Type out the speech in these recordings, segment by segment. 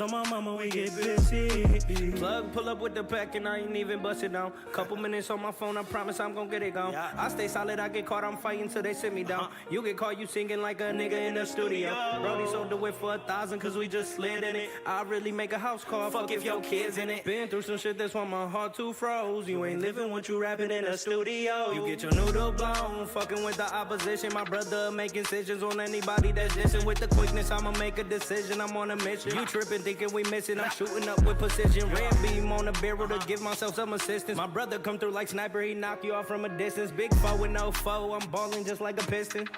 Cause on my mama we get busy. Plug, pull up with the pack and I ain't even bust it down. Couple minutes on my phone, I promise I'm gon' get it gone. I stay solid, I get caught, I'm fighting till they sit me down. You get caught, you singing like a nigga in the studio. Brody sold the whip for 1,000 cause we just slid in it. I really make a house call, fuck if your kids in it. Been through some shit, that's why my heart too froze. You ain't living what you rapping in the studio. You get your noodle blown, fucking with the opposition. My brother making decisions on anybody that's dissing. With the quickness, I'ma make a decision, I'm on a mission. You tripping, thinking we missing, I'm shooting up with precision. Red beam on the barrel to give myself some assistance. My brother come through like sniper, he knock you off from a distance. Big foe with no foe, I'm balling just like a piston.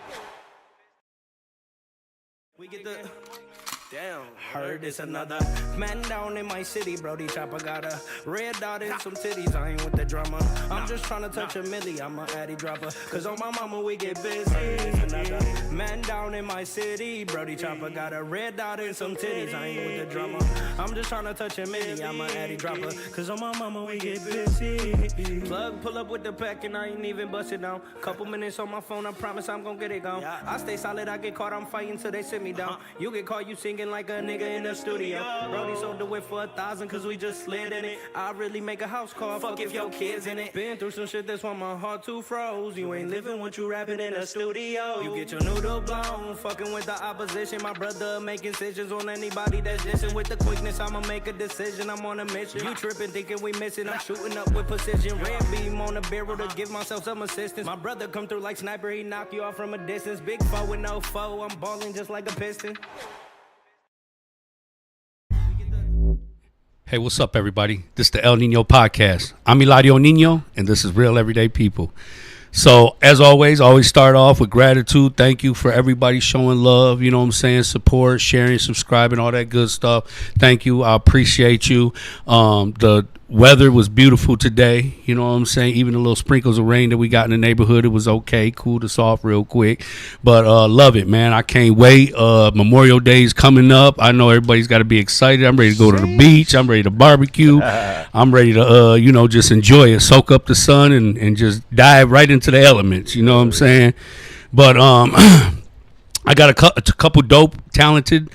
We get the... Damn, heard it's another man down in my city, Brody Chopper got a red dot and some titties, I ain't with the drama. I'm just trying to touch a milli, I'm a addy dropper. Cause on my mama we get busy. Another man down in my city, Brody Chopper got a red dot and some titties, I ain't with the drama. I'm just trying to touch a milli, I'm a addy dropper. Cause on my mama we get busy. Plug, pull up with the pack and I ain't even bust it down. Couple minutes on my phone, I promise I'm gon' get it gone. I stay solid, I get caught, I'm fighting till they sit me down. You get caught, you singing like a nigga in the studio. Brody sold the whip for 1,000 cause we just slid in it. I really make a house call, fuck if your kids in it. Been through some shit, that's why my heart too froze. You ain't living what you rapping in the studio. You get your noodle blown, fucking with the opposition. My brother making decisions on anybody that's dissing. With the quickness, I'ma make a decision, I'm on a mission. You tripping, thinking we missing, I'm shooting up with precision. Red beam on the barrel to give myself some assistance. My brother come through like sniper, he knock you off from a distance. Big foe with no foe, I'm balling just like a piston. Hey, what's up, everybody? This is the El Nino Podcast. I'm Eladio Nino, and this is Real Everyday People. So, as always start off with gratitude. Thank you for everybody showing love, you know what I'm saying, support, sharing, subscribing, all that good stuff. Thank you. I appreciate you. The weather was beautiful today, you know what I'm saying? Even the little sprinkles of rain that we got in the neighborhood, it was okay, cooled us off real quick. But love it, man. I can't wait. Memorial Day is coming up. I know everybody's got to be excited. I'm ready to go to the beach. I'm ready to barbecue. I'm ready to, just enjoy it, soak up the sun, and just dive right into the elements, you know what I'm saying? But I got a couple dope, talented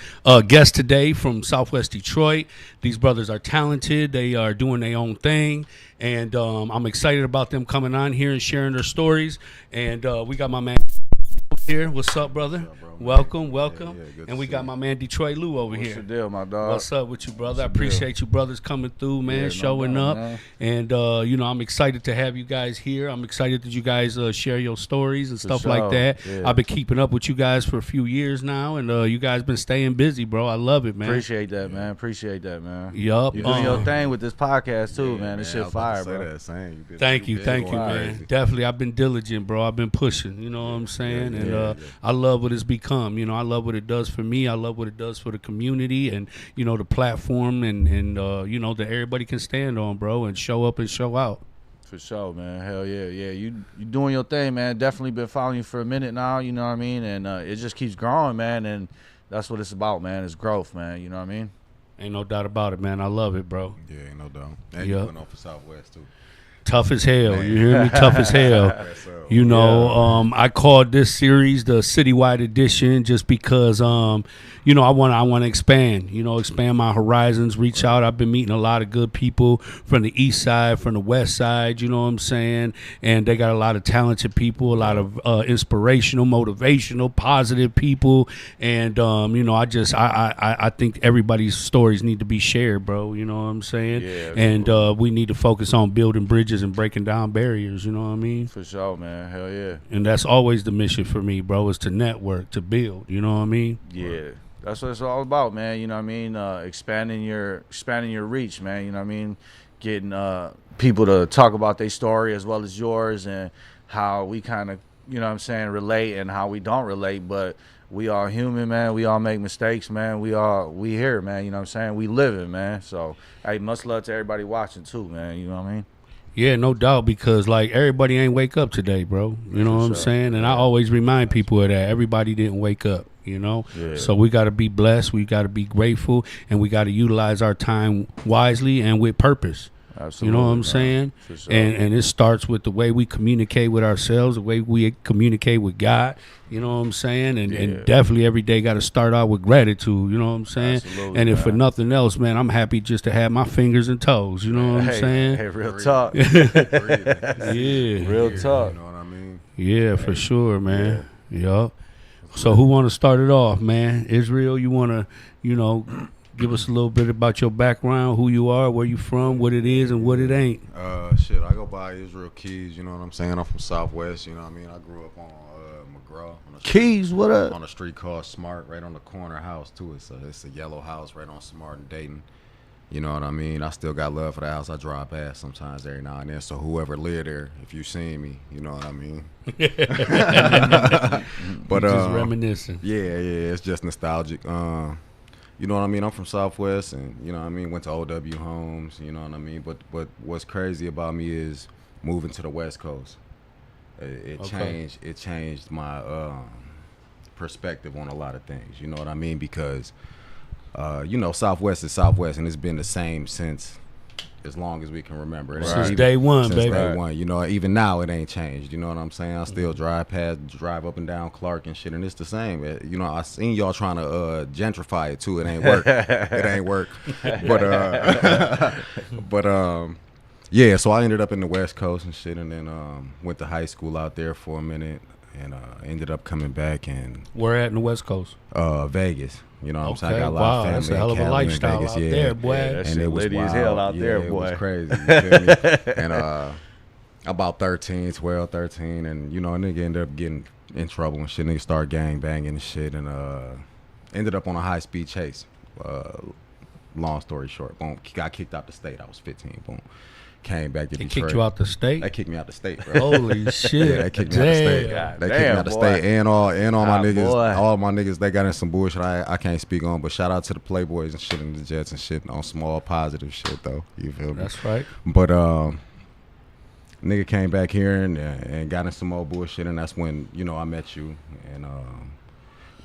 guests today from Southwest Detroit. These brothers are talented. They are doing their own thing. And I'm excited about them coming on here and sharing their stories. And we got my man here. What's up, brother? What's up, bro, welcome. Yeah, and we got my man Detroit Lou over here. What's the deal, my dog? What's up with you, brother? I appreciate you brothers coming through, man, showing up. Man. And, I'm excited to have you guys here. I'm excited that you guys share your stories and stuff like that. Yeah. I've been keeping up with you guys for a few years now, and you guys been staying busy, bro. I love it, man. Appreciate that, man. Yup. You're doing your thing with this podcast, too, man. This shit fire, bro. Thank you, man. Definitely, I've been diligent, bro. I've been pushing, you know what I'm saying? And I love what it's become. I love what it does for me. I love what it does for the community and, the platform and that everybody can stand on, bro, and show up and show out. For sure, man. Hell yeah. Yeah, you doing your thing, man. Definitely been following you for a minute now, you know what I mean? And it just keeps growing, man, and that's what it's about, man. It's growth, man, you know what I mean? Ain't no doubt about it, man. I love it, bro. Yeah, ain't no doubt. And you're going on for Southwest, too. Tough as hell. Man. You hear me? Tough as hell. I called this series the Citywide Edition just because, I want to expand my horizons, reach out. I've been meeting a lot of good people from the east side, from the west side, you know what I'm saying? And they got a lot of talented people, a lot of inspirational, motivational, positive people. And, I think everybody's stories need to be shared, bro. You know what I'm saying? Yeah, and we need to focus on building bridges and breaking down barriers, you know what I mean? For sure, man. Hell yeah. And that's always the mission for me, bro, is to network, to build, you know what I mean? Yeah. That's what it's all about, man. You know what I mean? Expanding your reach, man. You know what I mean? Getting people to talk about their story as well as yours and how we kind of, relate and how we don't relate, but we are human, man. We all make mistakes, man. We here, man. You know what I'm saying? We living, man. So, hey, much love to everybody watching too, man. You know what I mean? Yeah, no doubt, because everybody ain't wake up today, bro. You know what I'm saying? And I always remind people of that. Everybody didn't wake up, Yeah. So we got to be blessed. We got to be grateful, and we got to utilize our time wisely and with purpose. Absolutely, You know what I'm man. saying? For sure. And it starts with the way we communicate with ourselves, the way we communicate with God. You know what I'm saying? And definitely every day got to start out with gratitude. You know what I'm saying? Absolutely, and if for man. nothing else, man, I'm happy just to have my fingers and toes. You know what I'm saying? Hey, real talk. Yeah. Real talk. You know what I mean? Yeah, for sure, man. Yup. So who want to start it off, man? Israel, you want to, give us a little bit about your background, who you are, where you from, what it is, and what it ain't. Shit, I go by Israel Keys. You know what I'm saying? I'm from Southwest. You know what I mean? I grew up on McGraw. On a street, Keys, what up? on a street called Smart, right on the corner house too. It's a yellow house right on Smart and Dayton. You know what I mean? I still got love for the house. I drive past sometimes every now and then. So whoever live there, if you seen me, you know what I mean. But Just reminiscing. yeah, it's just nostalgic. You know what I mean? I'm from Southwest, and you know what I mean. Went to OW Homes. You know what I mean. But what's crazy about me is moving to the West Coast. It changed. It changed my perspective on a lot of things. You know what I mean? Because Southwest is Southwest, and it's been the same since as long as we can remember. Since day one, since baby. Day one. You know, even now it ain't changed. You know what I'm saying? I still drive up and down Clark and shit, and it's the same. You know, I seen y'all trying to gentrify it too. It ain't work. It ain't work. But yeah. So I ended up in the West Coast and shit, and then went to high school out there for a minute, and ended up coming back and Where at in the West Coast? Vegas. You know what I'm saying? I got a Wow, lot of that's family a hell in of a Cali and lifestyle Vegas, out yeah. there, boy. Yeah, that And shit it was litty as wild. hell out there, It boy. was crazy. You feel me? And about 12, 13, and a nigga ended up getting in trouble and shit. Nigga started gang banging and shit, and ended up on a high speed chase. Long story short, boom, got kicked out the state. I was 15. Boom, came back to They Detroit. kicked you out the state? They kicked me out the state, bro. Holy shit. Yeah, they kicked me out the state. God They kicked me damn, out the boy. state, and all my niggas, boy. all my niggas, they got in some bullshit I can't speak on. But shout out to the Playboys and shit and the Jets and shit on small positive shit though. You feel me? That's right. But nigga came back here and got in some more bullshit, and that's when I met you. And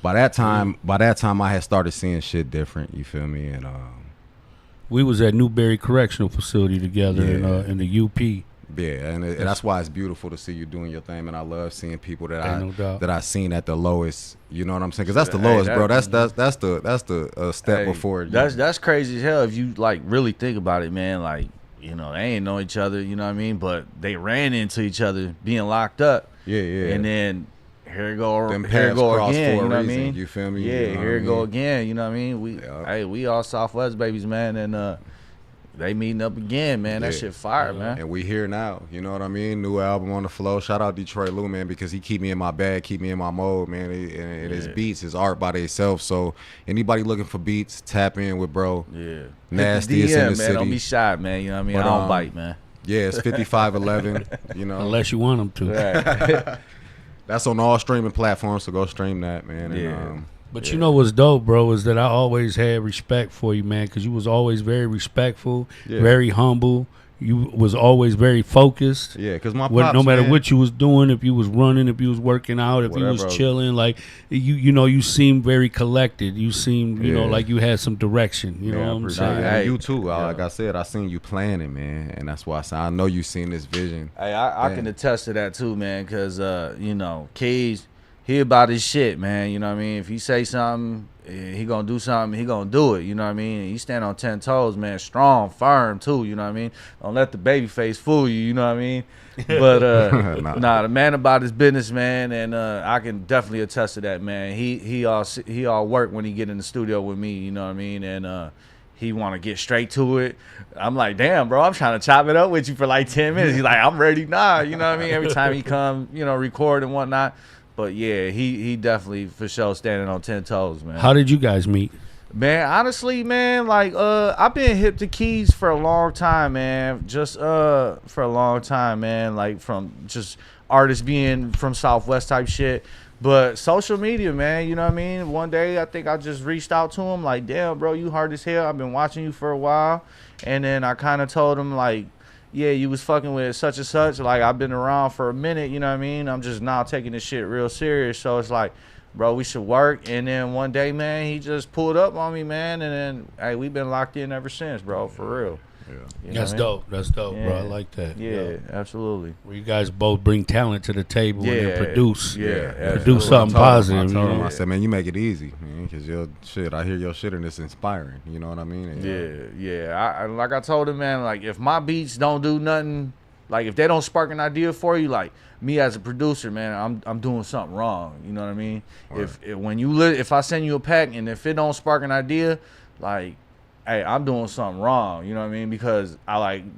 by that time I had started seeing shit different. You feel me? And We was at Newberry Correctional Facility together in the UP. yeah, and that's why it's beautiful to see you doing your thing, and I love seeing people that Ain't no doubt. that I seen at the lowest. You know what I'm saying? Because that's the Hey, lowest, that- bro. That's the step Hey, before. That's crazy as hell if you like really think about it, man. Like, they ain't know each other, you know what I mean? But they ran into each other being locked up. yeah. And then here it go Them here it paths go cross again, for a you know what I reason, mean? you feel me? Yeah, You know here what it I go mean? again, you know what I mean? We all Southwest babies, man, and they meeting up again, man. That Yeah. shit fire, man. And we here now, you know what I mean? New album on the flow. Shout out Detroit Lou, man, because he keep me in my bag, keep me in my mode, man. And his beats, his art by themselves. So anybody looking for beats, tap in with bro. Yeah. Nastiest in the man. city. Don't be shy, man. You know what I mean? But, I don't bite, man. Yeah, it's 5511. You know, Unless you want them to. Right. that's on all streaming platforms. So go stream that, man. And, Yeah. But you know what's dope, bro, is that I always had respect for you, man, because you was always very respectful, Yeah. very humble. You was always very focused. Yeah, because my What, pops, no matter man, what you was doing, if you was running, if you was working out, if you Whatever. was chilling, like you seemed very collected. You seemed, Yeah. like you had some direction. You know I what I'm appreciate saying? it. Hey, And you too. yeah. Like I said, I seen you planning, man, and that's why I said I know you seen this vision. Hey, I can attest to that too, man, because, Keys, he about his shit, man. You know what I mean? If he say something, he gonna do something, he gonna do it. You know what I mean? He stand on 10 toes, man. Strong, firm, too. You know what I mean? Don't let the baby face fool you. You know what I mean? But, Nah. the man about his business, man, and I can definitely attest to that, man. He all work when he get in the studio with me. You know what I mean? And he want to get straight to it. I'm like, damn, bro, I'm trying to chop it up with you for like 10 minutes. He's like, I'm ready now. You know what I mean? Every time he come, record and whatnot. But yeah, he definitely for sure standing on 10 toes, man. How did you guys meet? Man, honestly, man, like I've been hip to Keys for a long time, man. Just for a long time, man. Like from just artists being from Southwest type shit. But social media, man, you know what I mean? One day I think I just reached out to him like, damn, bro, you hard as hell. I've been watching you for a while. And then I kind of told him like, yeah, you was fucking with such and such. Like, I've been around for a minute, you know what I mean? I'm just now taking this shit real serious. So it's like, bro, we should work. And then one day, man, he just pulled up on me, man. And then, hey, we've been locked in ever since, bro, for real. Yeah. You know That's what I mean? dope. That's dope, bro. I Yeah. like that. Yeah, absolutely. Where you guys both bring talent to the table and Yeah, then produce. yeah, Produce absolutely. something I positive. told You him, know? I said, man, you make it easy, man, because your shit, I hear your shit and it's inspiring. You know what I mean? And, Yeah. I like I told him, man, like if my beats don't do nothing, like if they don't spark an idea for you, like me as a producer, man, I'm doing something wrong. You know what I mean? Right. If when you if I send you a pack and if it don't spark an idea, like, hey, I'm doing something wrong. You know what I mean? Because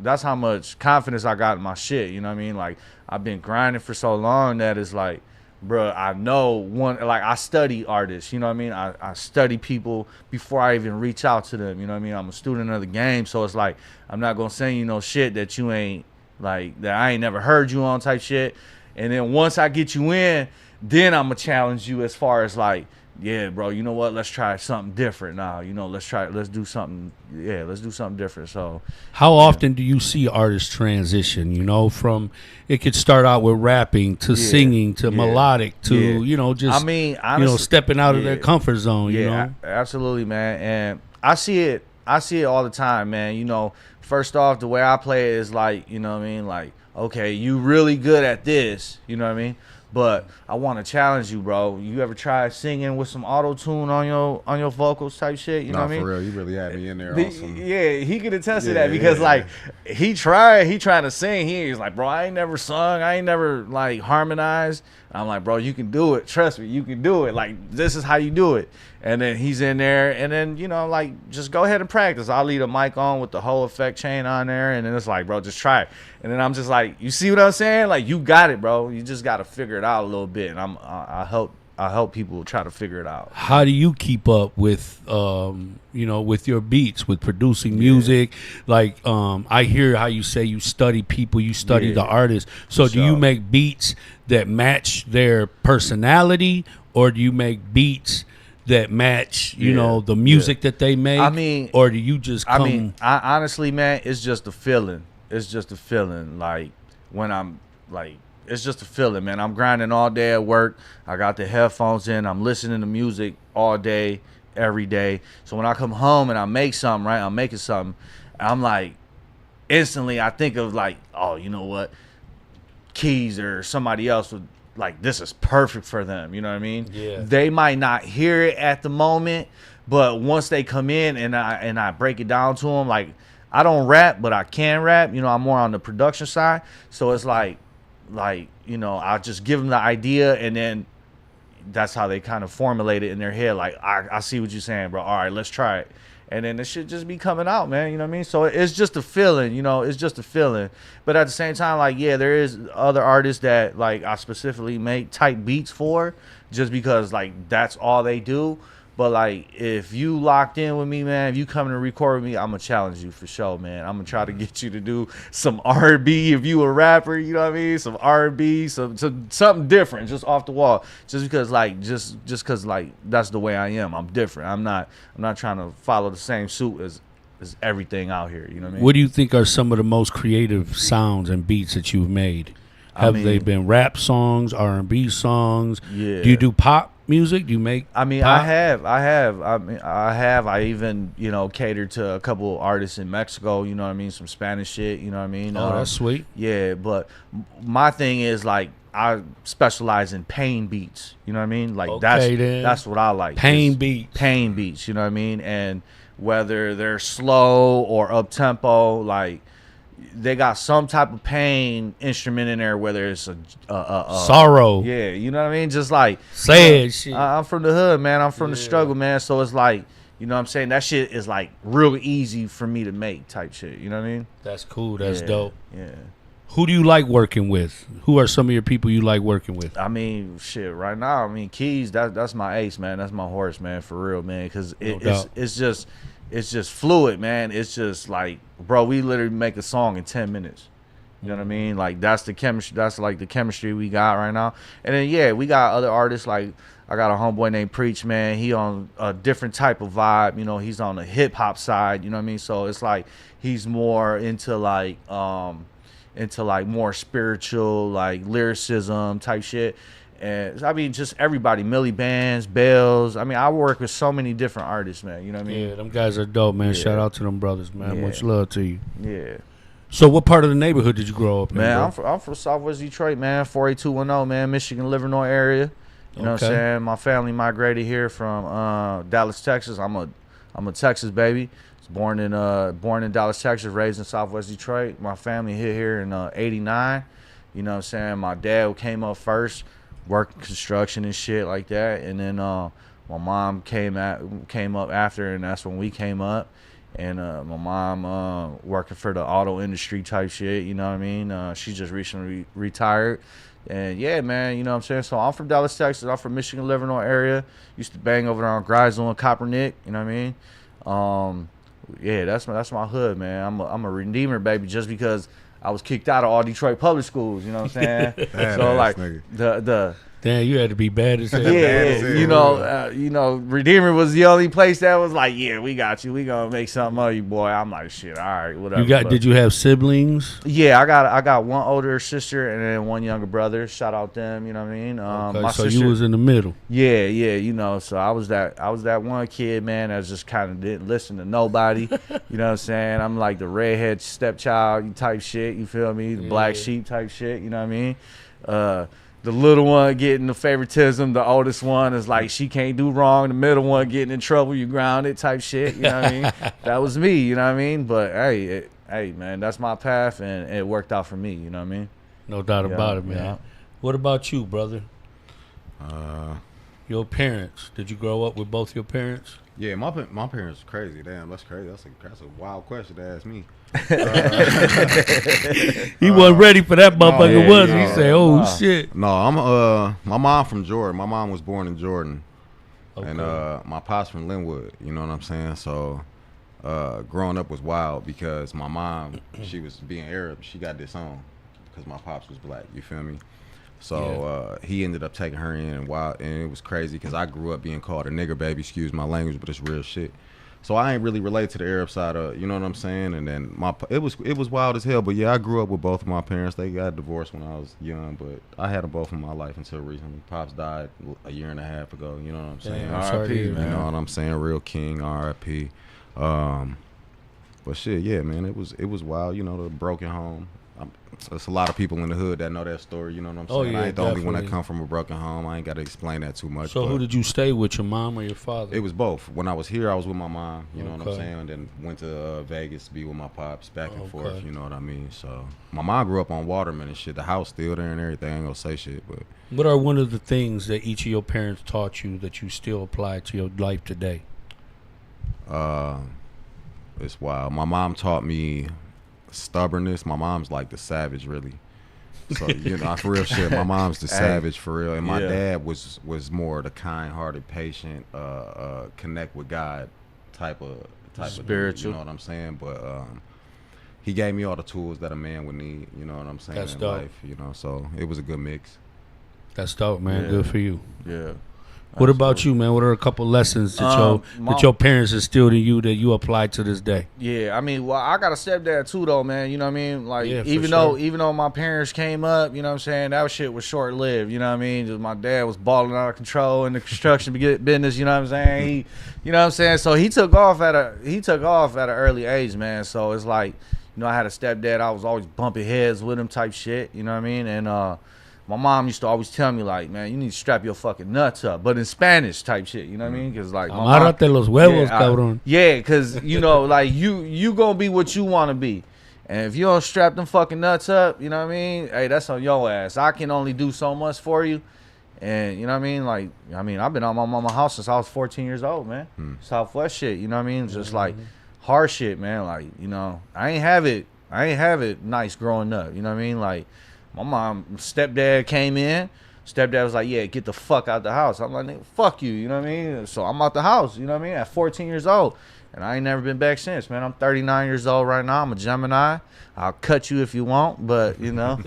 that's how much confidence I got in my shit. You know what I mean? Like I've been grinding for so long that it's like, bro, I know I study artists, you know what I mean? I study people before I even reach out to them, you know what I mean? I'm a student of the game, so it's like, I'm not gonna send you no shit that you ain't, like, that I ain't never heard you on type shit. And then once I get you in, then I'm gonna challenge you as far as like, yeah, bro, you know what? Let's try something different now. You know, let's do something different. So How often do you see artists transition? You know, from it could start out with rapping to singing to melodic to you know just I mean, honestly, stepping out of their comfort zone. You know, absolutely, man. And I see it all the time, man. You know, first off, the way I play it is like, you know what I mean? Like, okay, you really good at this, you know what I mean? But I want to challenge you, bro. You ever try singing with some auto-tune on your vocals type shit? You know what I mean? for real, you really had me in there. Awesome. Yeah, he could attest to that because like he trying to sing. He's like, bro, I ain't never sung, I ain't never like harmonized. I'm like, bro, you can do it. Trust me, you can do it. Like, this is how you do it. And then he's in there, and then, you know, like, just go ahead and practice. I'll leave the mic on with the whole effect chain on there, and then it's like, bro, just try it. And then I'm just like, you see what I'm saying? Like, you got it, bro. You just got to figure it out a little bit. And I help people try to figure it out. how do you keep up with with your beats, with producing music? Like I hear how you say you study people, you study the artists. So do you make beats that match their personality, or do you make beats that match you know the music that they make? I mean, or do you just come? I mean, honestly, man, it's just a feeling. It's just a feeling. Like, when I'm like, it's just a feeling, man. I'm grinding all day at work. I got the headphones in. I'm listening to music all day, every day. So when I come home and I make something, right, I'm making something, I'm like, instantly I think of like, oh, you know what, Keys or somebody else would, like, this is perfect for them. You know what I mean? Yeah. They might not hear it at the moment, but once they come in and I break it down to them, like, I don't rap, but I can rap. You know, I'm more on the production side. So it's like, you know, I'll just give them the idea, and then that's how they kind of formulate it in their head. Like, I see what you're saying, bro. All right, let's try it. And then it should just be coming out, man. You know what I mean? So it's just a feeling, you know, it's just a feeling. But at the same time, like, yeah, there is other artists that, like, I specifically make type beats for, just because, like, that's all they do. But, like, if you locked in with me, man, if you coming to record with me, I'm going to challenge you for sure, man. I'm going to try to get you to do some R&B if you a rapper, you know what I mean? Some R&B, something different, just off the wall. Just because, like, just because, like, that's the way I am. I'm different. I'm not trying to follow the same suit as everything out here, you know what I mean? What do you think are some of the most creative sounds and beats that you've made? Have they been rap songs, R&B songs? Yeah. Do you do pop music? Do you make? I mean, pop? I even, you know, catered to a couple artists in Mexico, you know what I mean? Some Spanish shit, you know what I mean? Oh, that's sweet. Yeah, but my thing is, like, I specialize in pain beats, you know what I mean? Like, that's what I like. Pain beats, you know what I mean? And whether they're slow or up tempo, like, they got some type of pain instrument in there, whether it's a sorrow. Yeah, you know what I mean? Just like sad shit. I'm from the hood, man. I'm from the struggle, man. So it's like, you know what I'm saying? That shit is like real easy for me to make type shit. You know what I mean? That's cool. That's dope. Yeah. Who do you like working with? Who are some of your people you like working with? I mean, shit. Right now, I mean, Keys. That's my ace, man. That's my horse, man. For real, man. Because it's just fluid, man. It's just like, bro, we literally make a song in 10 minutes. You know what I mean? Like, that's the chemistry. That's like the chemistry we got right now. And then, yeah, we got other artists. Like, I got a homeboy named Preach, man. He on a different type of vibe. You know, he's on the hip hop side. You know what I mean? So it's like he's more into more spiritual, like, lyricism type shit. And I mean, just everybody, Millie Bands, Bells. I mean, I work with so many different artists, man. You know what I mean? Yeah, them guys are dope, man. Yeah. Shout out to them brothers, man. Yeah. Much love to you. Yeah. So what part of the neighborhood did you grow up in, Man, bro? I'm from Southwest Detroit, man. 48210, man. Michigan, Livernois area. You know what I'm Okay. saying? My family migrated here from Dallas, Texas. I'm a Texas baby. Was born in Dallas, Texas, raised in Southwest Detroit. My family hit here in '89. You know what I'm saying? My dad came up first, working construction and shit like that, and then my mom came up after, and that's when we came up. And my mom working for the auto industry type shit, you know what I mean? She just recently retired. And yeah, man, you know what I'm saying? So I'm from Dallas, Texas. I'm from Michigan, Livernois area. Used to bang over there on Grisel and Coppernick, you know what I mean? Yeah, that's my hood, man. I'm a redeemer, baby, just because I was kicked out of all Detroit public schools, you know what I'm saying? So like the Damn, you had to be bad as hell. yeah, you know, Redeemer was the only place that was like, yeah, we got you. We gonna make something of you, boy. I'm like, shit, all right, whatever. Did you have siblings? Yeah, I got one older sister and then one younger brother. Shout out them, you know what I mean? Okay, My so sister, you was in the middle. yeah, you know. So I was that one kid, man, that just kind of didn't listen to nobody. You know what I'm saying? I'm like the redhead stepchild type shit. You feel me? The black sheep type shit. You know what I mean? The little one getting the favoritism. The oldest one is like, she can't do wrong. The middle one getting in trouble. You grounded type shit. You know what I mean? That was me. You know what I mean? But hey, man, that's my path, and it worked out for me. You know what I mean? No doubt about it, man. Yeah. What about you, brother? Your parents. Did you grow up with both your parents? Yeah, my parents are crazy. Damn, that's crazy. That's a wild question to ask me. He wasn't ready for that motherfucker, yeah, was he? yeah. He said, "Oh shit." No, my mom from Jordan. My mom was born in Jordan, and my pops from Linwood. You know what I'm saying? So, growing up was wild because my mom, she was being Arab. She got disowned because my pops was black. You feel me? So he ended up taking her in, and it was crazy because I grew up being called a nigger baby. Excuse my language, but it's real shit. So I ain't really relate to the Arab side of, you know what I'm saying? And then it was wild as hell. But yeah, I grew up with both of my parents. They got divorced when I was young, but I had them both in my life until recently. Pops died a year and a half ago. You know what I'm saying? R.I.P., You man. know what I'm saying? Real king, R.I.P. But shit, yeah, man, it was wild. You know, the broken home. There's a lot of people in the hood that know that story. You know what I'm saying? Oh, yeah, I ain't the only one that definitely. come from a broken home. I ain't got to explain that too much. So but who did you stay with, your mom or your father? it was both. When I was here, I was with my mom. You know what I'm Okay. saying? And then went to Vegas to be with my pops back and forth. Okay. You know what I mean? So my mom grew up on Waterman and shit. The house still there and everything. I ain't gonna say shit, but What are one of the things that each of your parents taught you that you still apply to your life today? it's wild. My mom taught me stubbornness. My mom's like the savage, really. So you know, for real shit. My mom's the savage for real, and my dad was more the kind-hearted, patient, connect with God type of Spiritual. dude, you know what I'm saying? But he gave me all the tools that a man would need. You know what I'm saying? That's in dope. life, you know. So it was a good mix. That's dope, man. Yeah. Good for you. Yeah. What about you, man? What are a couple lessons that your parents instilled in you that you apply to this day? Yeah, I mean, well, I got a stepdad too, though, man. You know what I mean? Like, Yeah, for even sure. though my parents came up, you know what I'm saying, that shit was short lived. You know what I mean? Just my dad was balling out of control in the construction business. You know what I'm saying? You know what I'm saying? So he took off at an early age, man. So it's like, you know, I had a stepdad. I was always bumping heads with him, type shit. You know what I mean? And my mom used to always tell me, like, man, you need to strap your fucking nuts up, but in Spanish type shit. You know what I mean? Because like, my mom, Amárrate los huevos, cabrón. yeah, because, you know, like, you gonna be what you want to be. And if you don't strap them fucking nuts up, you know what I mean? Hey, that's on your ass. I can only do so much for you. And, you know what I mean? Like, I mean, I've been on my mama's house since I was 14 years old, man. Southwest shit, you know what I mean? Just like hard shit, man. Like, you know, I ain't have it nice growing up. You know what I mean? Like, my stepdad came in. Stepdad was like, yeah, get the fuck out the house. I'm like, nigga, fuck you, you know what I mean? So I'm out the house, you know what I mean? At 14 years old. And I ain't never been back since, man. I'm 39 years old right now. I'm a Gemini. I'll cut you if you want, but, you know.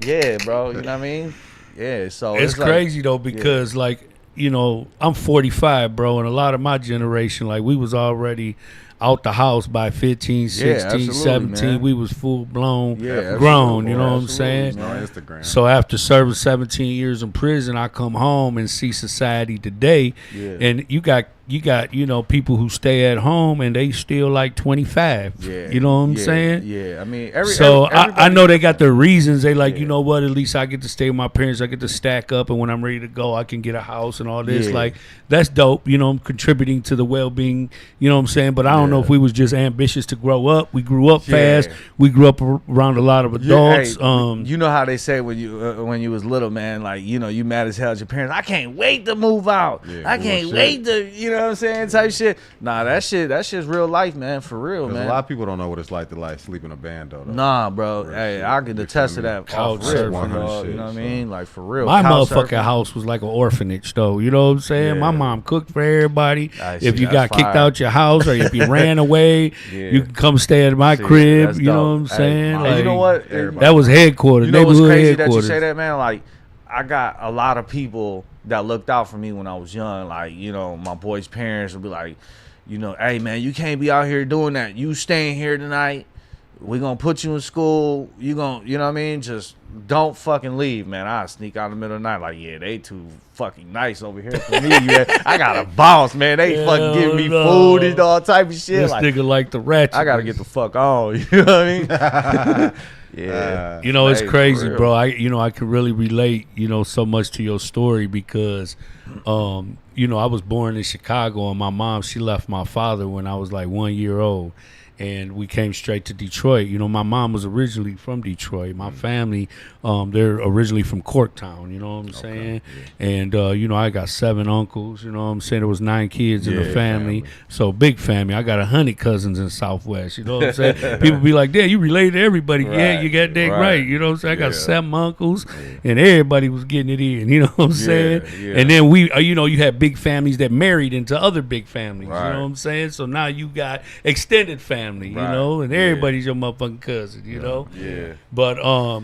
Yeah, bro, you know what I mean? Yeah, so It's like, crazy though because like I'm 45, bro, and a lot of my generation, like, we was already out the house by 15, 16, 17. Man. We was full blown Yeah, grown, you know what I'm absolutely, saying? On Instagram. So after serving 17 years in prison, I come home and see society today. Yeah. And you got people who stay at home and they still like 25. Yeah. You know what I'm saying? Yeah. I mean, I know they got their reasons. They like, you know what, at least I get to stay with my parents. I get to stack up, and when I'm ready to go, I can get a house and all this. Yeah. Like, that's dope. I'm contributing to the well-being, you know what I'm saying? But I don't know if we was just ambitious to grow up. We grew up fast. We grew up around a lot of adults. You know how they say when you was little, man, like, you mad as hell at your parents. I can't wait to move out. Yeah, I can't wait to, you know what I'm saying, type shit. Nah, that shit's real life, man, for real, man. A lot of people don't know what it's like to sleep in a band, though. Nah, bro. Real Hey, shit. I can attest to that. Couch Off rip, 100 dog, shit, you know what I so. mean? Like, for real. My Couch motherfucking surfing. house was like an orphanage, though. You know what I'm saying? Yeah. My mom cooked for everybody. I see, If you that's got kicked fire. out your house or if you ran away, Yeah. you can come stay at my See, crib. that's You know what dope. I'm Hey, saying? and Like, you know what? Everybody. that was headquarters. You know what's neighborhood crazy that you headquarters. say that, man? Like, I got a lot of people that looked out for me when I was young. Like, my boys' parents would be like, hey, man, you can't be out here doing that. You staying here tonight. We gonna put you in school. You know what I mean? Just don't fucking leave, man. I sneak out in the middle of the night like, yeah, they too fucking nice over here for me. Man. I got a boss, man. They fucking giving me no. food and all type of shit. This Like, nigga like the ratchet. I gotta get the fuck on. You know what I mean? Yeah. It's Hey, for crazy, real. bro. I can really relate, so much to your story because, I was born in Chicago, and my mom, she left my father when I was like 1 year old. And we came straight to Detroit. My mom was originally from Detroit. My family, they're originally from Corktown, you know what I'm saying? Yeah. And, I got 7 uncles, you know what I'm saying? There was 9 kids in the family. So big family. I got 100 cousins in Southwest, you know what I'm saying? People be like, yeah, you related to everybody. Right. Yeah, you got that right. You know what I'm saying? I got 7 uncles, and everybody was getting it in, you know what I'm saying? Yeah. And then we, you had big families that married into other big families, Right. you know what I'm saying? So now you got extended family. You Right. know, and everybody's your motherfucking cousin, you know. Yeah. But I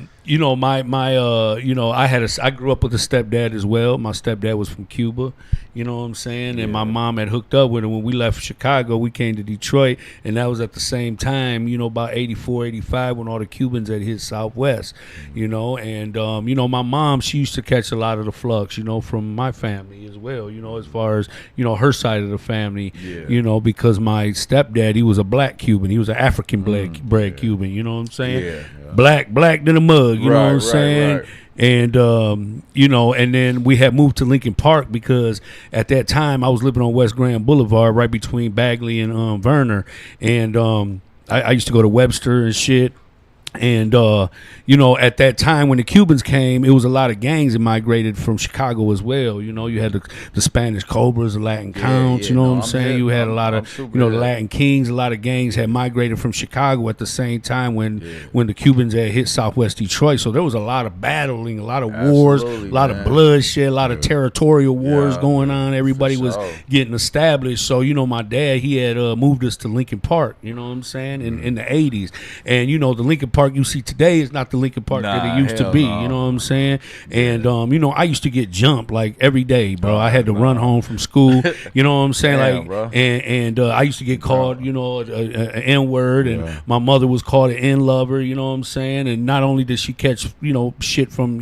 grew up with a stepdad as well. My stepdad was from Cuba, you know what I'm saying? And my mom had hooked up with him when we left Chicago. We came to Detroit, and that was at the same time, about 84, 85 when all the Cubans had hit Southwest, and my mom, she used to catch a lot of the flux, from my family as well, as far as, her side of the family, because my stepdad, he was a black Cuban. He was an African bred Cuban, you know what I'm saying? Yeah. Black than a mug, you know what I'm Right, saying? right. And and then we had moved to Lincoln Park because at that time I was living on West Grand Boulevard, right between Bagley and Verner, and I used to go to Webster and shit. And, at that time when the Cubans came, it was a lot of gangs that migrated from Chicago as well. You had the Spanish Cobras, the Latin Counts, you know what I'm saying? hip. You had a lot I'm of, super the hip. Latin Kings, a lot of gangs had migrated from Chicago at the same time when the Cubans had hit Southwest Detroit. So there was a lot of battling, a lot of wars, a Absolutely, lot man. of bloodshed, a lot of territorial wars going on. Everybody for was sure. getting established. So, my dad, he had moved us to Lincoln Park, you know what I'm saying, in the 80s. And, the Lincoln Park you see today is not the Lincoln Park that Nah, it used to hell be, no. you know what I'm saying? And, I used to get jumped like every day, bro. I had to run home from school, you know what I'm saying? Damn, like, bro. and I used to get called, an N-word, and my mother was called an N-lover, you know what I'm saying? And not only did she catch, shit from,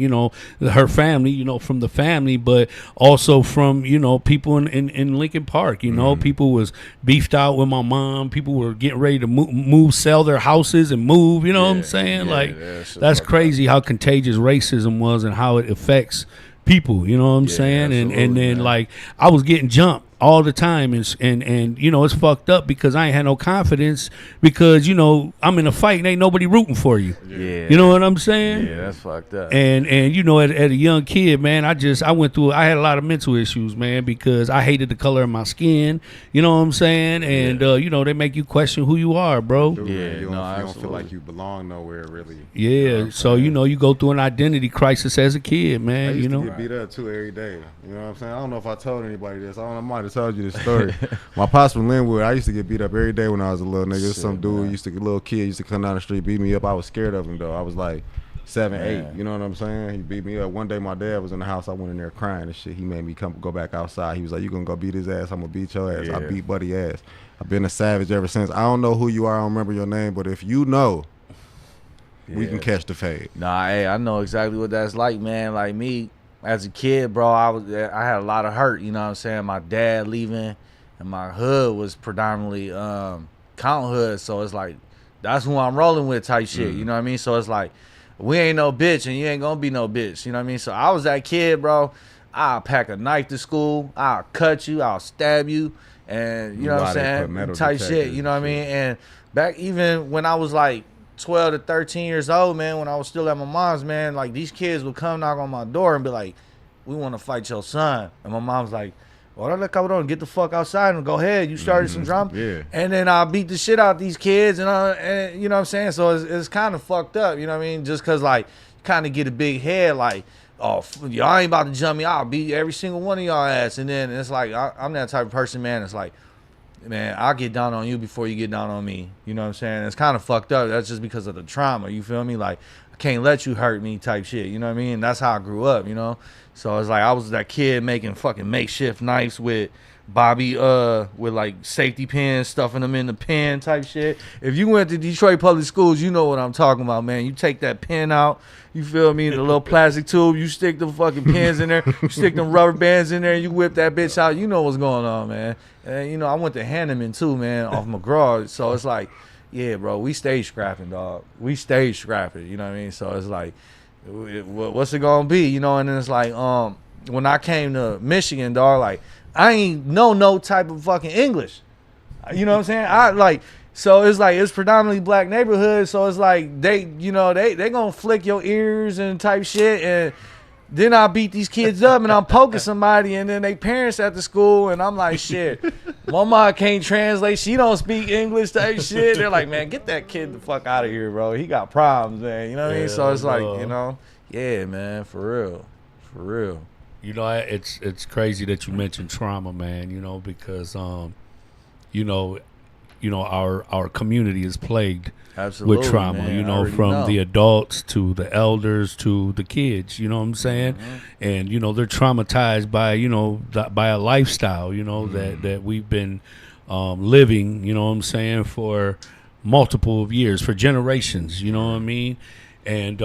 her family, from the family, but also from, people in Lincoln Park, people was beefed out with my mom. People were getting ready to move, sell their houses and move, you know what I'm saying? Like, that's crazy how contagious racism was and how it affects people, you know what I'm saying? And then man. like I was getting jumped all the time, and it's fucked up because I ain't had no confidence because I'm in a fight and ain't nobody rooting for you. Yeah. You know what I'm saying? Yeah, that's fucked up. And at a young kid, man, I had a lot of mental issues, man, because I hated the color of my skin. You know what I'm saying? And they make you question who you are, bro. Dude, Yeah, man, you no, don't feel absolutely. like you belong nowhere, really. Yeah, You know what I'm so saying? you go through an identity crisis as a kid, I man. used to get beat up too every day. You know what I'm saying? I don't know if I told anybody this. I might have told you this story. My pops from Linwood, I used to get beat up every day when I was a little nigga. Shit, Some dude man. little kid used to come down the street, beat me up. I was scared of him though. I was like, 7, Man. 8. You know what I'm saying? He beat me up. One day my dad was in the house. I went in there crying and shit. He made me go back outside. He was like, "You gonna go beat his ass? I'm gonna beat your ass." I Yeah. beat Buddy ass. I've been a savage ever since. I don't know who you are. I don't remember your name, but if you know, we can catch the fade. Nah, hey, I know exactly what that's like, man. Like me, as a kid, bro, I had a lot of hurt. You know what I'm saying? My dad leaving, and my hood was predominantly Count hood, so it's like that's who I'm rolling with type shit. You know what I mean? So it's like we ain't no bitch, and you ain't gonna be no bitch. You know what I mean? So I was that kid, bro. I'll pack a knife to school. I'll cut you. I'll stab you, and you know what I'm saying? Type shit. You know what I mean? And back even when I was like 12 to 13 years old, man, when I was still at my mom's, man, like these kids would come knock on my door and be like, "We want to fight your son." And my mom's like, "Well, cabrón, get the fuck outside and go ahead. You started some drama." Yeah. And then I'll beat the shit out these kids, and you know what I'm saying? So it's kind of fucked up, you know what I mean? Just because, like, you kind of get a big head, like, "Oh, y'all ain't about to jump me. I'll beat every single one of y'all ass." And then it's like, I'm that type of person, man. It's like, man, I'll get down on you before you get down on me. You know what I'm saying? It's kind of fucked up. That's just because of the trauma. You feel me? Like, I can't let you hurt me type shit. You know what I mean? That's how I grew up, you know? So it's like I was that kid making fucking makeshift knives with Bobby, with like safety pins, stuffing them in the pen type shit. If you went to Detroit public schools, you know what I'm talking about, man. You take that pen out, you feel me, the little plastic tube, you stick the fucking pins in there, you stick them rubber bands in there, you whip that bitch out. You know what's going on, man. And you know, I went to Hanneman too, man, off McGraw. So it's like, yeah, bro, we stay scrapping, dog. We stay scrapping, you know what I mean? So it's like, what's it gonna be, you know? And then it's like, when I came to Michigan, dog, like I ain't know no type of fucking English, you know what I'm saying? I like, so it's like it's predominantly black neighborhood, so it's like they, you know, they gonna flick your ears and type shit, and then I beat these kids up and I'm poking somebody, and then they parents at the school, and I'm like, shit, mama can't translate, she don't speak English type shit. They're like, man, get that kid the fuck out of here, bro. He got problems, man. You know what I mean? So it's like, you know, yeah, man, for real. You know, it's crazy that you mentioned trauma, man. You know, because you know, our community is plagued Absolutely, with trauma. man. You know, from the adults to the elders to the kids. You know what I'm saying? And you know, they're traumatized by by a lifestyle. You know that we've been living. You know what I'm saying, for multiple of years, for generations. You know what I mean? And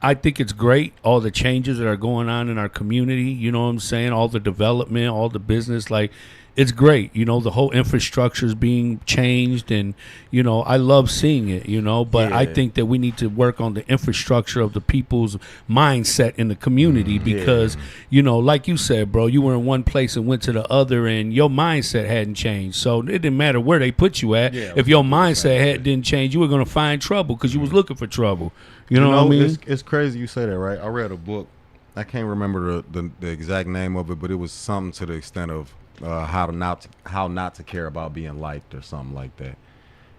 I think it's great, all the changes that are going on in our community, you know what I'm saying, all the development, all the business, like it's great, you know, the whole infrastructure is being changed, and you know, I love seeing it, you know, but I think that we need to work on the infrastructure of the people's mindset in the community, because you know, like you said, bro, you were in one place and went to the other, and your mindset hadn't changed, so it didn't matter where they put you at. If your mindset didn't change, you were going to find trouble because you was looking for trouble. You know what I mean? It's crazy you say that, right? I read a book, I can't remember the exact name of it, but it was something to the extent of how not to care about being liked or something like that.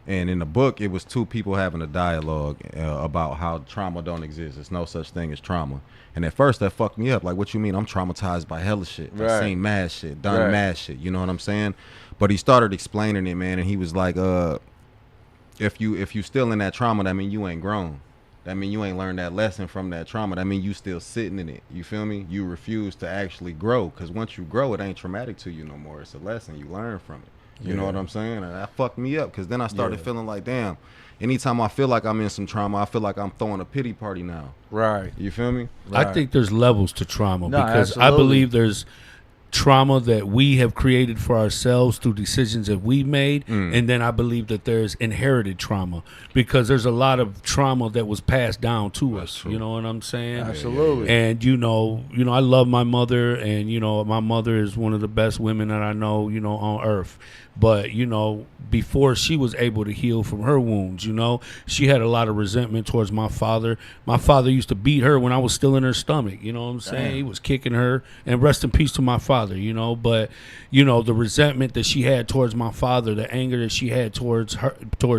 And in the book, it was two people having a dialogue about how trauma don't exist. There's no such thing as trauma. And at first, that fucked me up. Like, what you mean? I'm traumatized by hella shit. I've seen mad shit, done mad shit. You know what I'm saying? But he started explaining it, man, and he was like, if you still in that trauma, that mean you ain't grown. That mean you ain't learned that lesson from that trauma. That mean you still sitting in it. You feel me? You refuse to actually grow, because once you grow, it ain't traumatic to you no more. It's a lesson. You learn from it. You know what I'm saying? And that fucked me up, because then I started feeling like, damn, anytime I feel like I'm in some trauma, I feel like I'm throwing a pity party now. Right. You feel me? I think there's levels to trauma, because I believe there's trauma that we have created for ourselves through decisions that we made, and then I believe that there's inherited trauma, because there's a lot of trauma that was passed down to us. You know what I'm saying? Absolutely. And you know, I love my mother, and you know, my mother is one of the best women that I know, you know, on earth. But you know, before she was able to heal from her wounds, you know, she had a lot of resentment towards my father. My father used to beat her when I was still in her stomach. You know what I'm saying? He was kicking her, and rest in peace to my father. You know, but you know, the resentment that she had towards my father, the anger that she had towards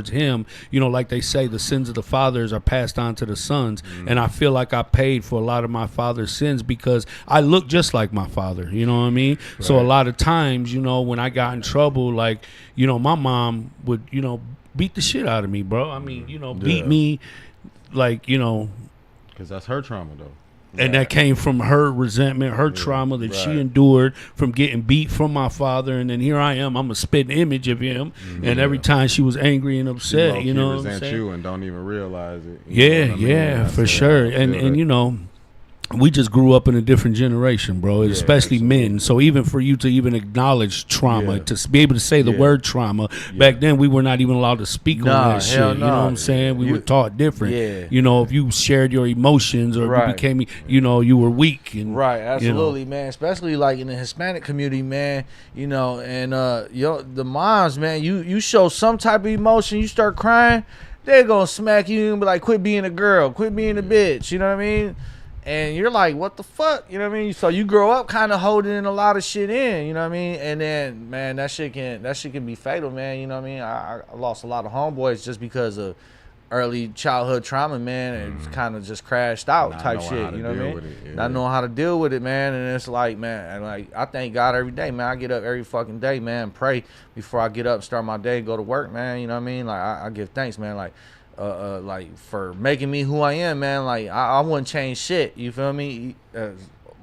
him, you know, like they say, the sins of the fathers are passed on to the sons. And I feel like I paid for a lot of my father's sins, because I look just like my father. You know what I mean? So a lot of times, you know, when I got in trouble, like, you know, my mom would, you know, beat the shit out of me, bro. I mean, you know, beat me like, you know, because that's her trauma though. and that came from her resentment, her trauma that she endured from getting beat from my father. And then here I am, I'm a spitting image of him. And every time she was angry and upset, you know what I'm resent saying? you and don't even realize it. Yeah, for sure. And you know, we just grew up in a different generation, bro, especially men. So even for you to even acknowledge trauma, to be able to say the word trauma, back then we were not even allowed to speak on that shit. You know what I'm saying? We were taught different. You know, if you shared your emotions or you became, you know, you were weak. And, absolutely, you know. man. Especially like in the Hispanic community, man. You know, and the moms, man, you show some type of emotion, you start crying, they're gonna smack you and be like, quit being a girl, quit being a bitch. You know what I mean? And you're like, what the fuck? You know what I mean? So you grow up kind of holding a lot of shit in, you know what I mean? And then, man, that shit can be fatal, man. You know what I mean? I lost a lot of homeboys just because of early childhood trauma, man. And it's kind of just crashed out type shit, you know what I mean? Not knowing how to deal with it, man. And it's like, man, and like I thank God every day, man. I get up every fucking day, man, and pray before I get up and start my day, go to work, man. You know what I mean? Like I give thanks, man. Like for making me who I am, man. Like I wouldn't change shit. You feel me?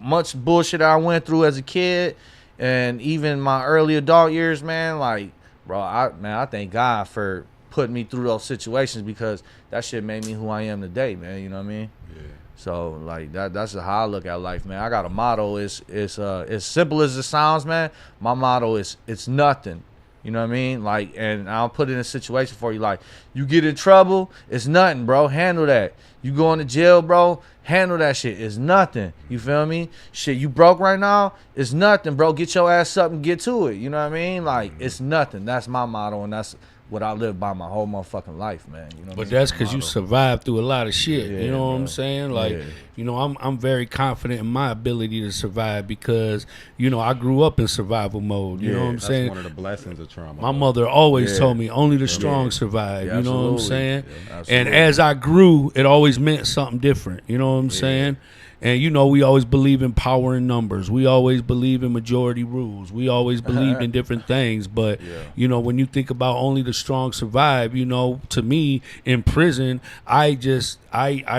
Much bullshit I went through as a kid, and even my early adult years, man. Like, bro, I thank God for putting me through those situations because that shit made me who I am today, man. You know what I mean? Yeah. So like that's how I look at life, man. I got a motto. It's as simple as it sounds, man. My motto is it's nothing. You know what I mean? Like, and I'll put it in a situation for you. Like, you get in trouble, it's nothing, bro. Handle that. You go into jail, bro. Handle that shit. It's nothing. You feel me? Shit, you broke right now, it's nothing, bro. Get your ass up and get to it. You know what I mean? Like, it's nothing. That's my motto, and that's what I live by my whole motherfucking life, man. You know what but I mean? that's because you survived through a lot of shit. You know what I'm bro. saying? Like, you know, I'm very confident in my ability to survive because, you know, I grew up in survival mode. You know what I'm saying? That's one of the blessings of trauma. My mother always told me only the strong survive. Yeah, you know what I'm saying? Yeah, and as I grew, it always meant something different. You know what I'm saying? And, you know, we always believe in power in numbers. We always believe in majority rules. We always believed in different things. But, you know, when you think about only the strong survive, you know, to me, in prison, I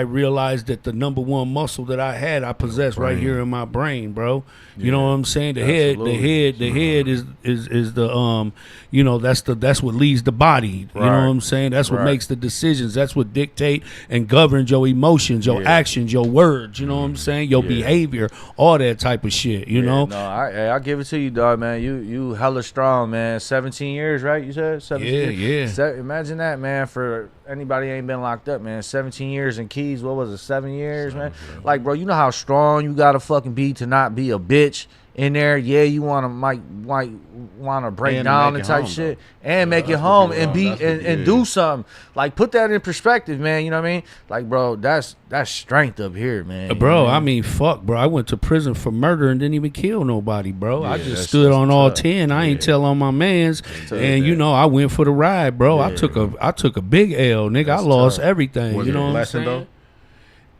realized that the number one muscle that I had, I possessed right here in my brain, bro. You know what I'm saying? The head is the you know, that's what leads the body. You know what I'm saying? That's what makes the decisions. That's what dictate and governs your emotions, your actions, your words. You know what I'm saying? Your behavior, all that type of shit. You know? No, I give it to you, dog, man. You hella strong, man. 17 years, right? You said 17 years? Imagine that, man. For anybody ain't been locked up, man. 17 years in Keys. What was it? 7 years, man. Like, bro, you know how strong you gotta fucking be to not be a bitch in there. Yeah, you might want to break And down make and it type home, shit though. and make it that's what home people and want. be That's what- and do something. Like, put that in perspective, man. You know what I mean? Like, bro, that's strength up here, man. You know Bro, what I mean, fuck, bro. I went to prison for murder and didn't even kill nobody, bro. I just that's- stood that's on all tough. 10. I ain't tell on my mans. And, you man. know, I went for the ride, bro. I took a big L, nigga. I lost everything. Was you it know a what I'm blessing, saying? though?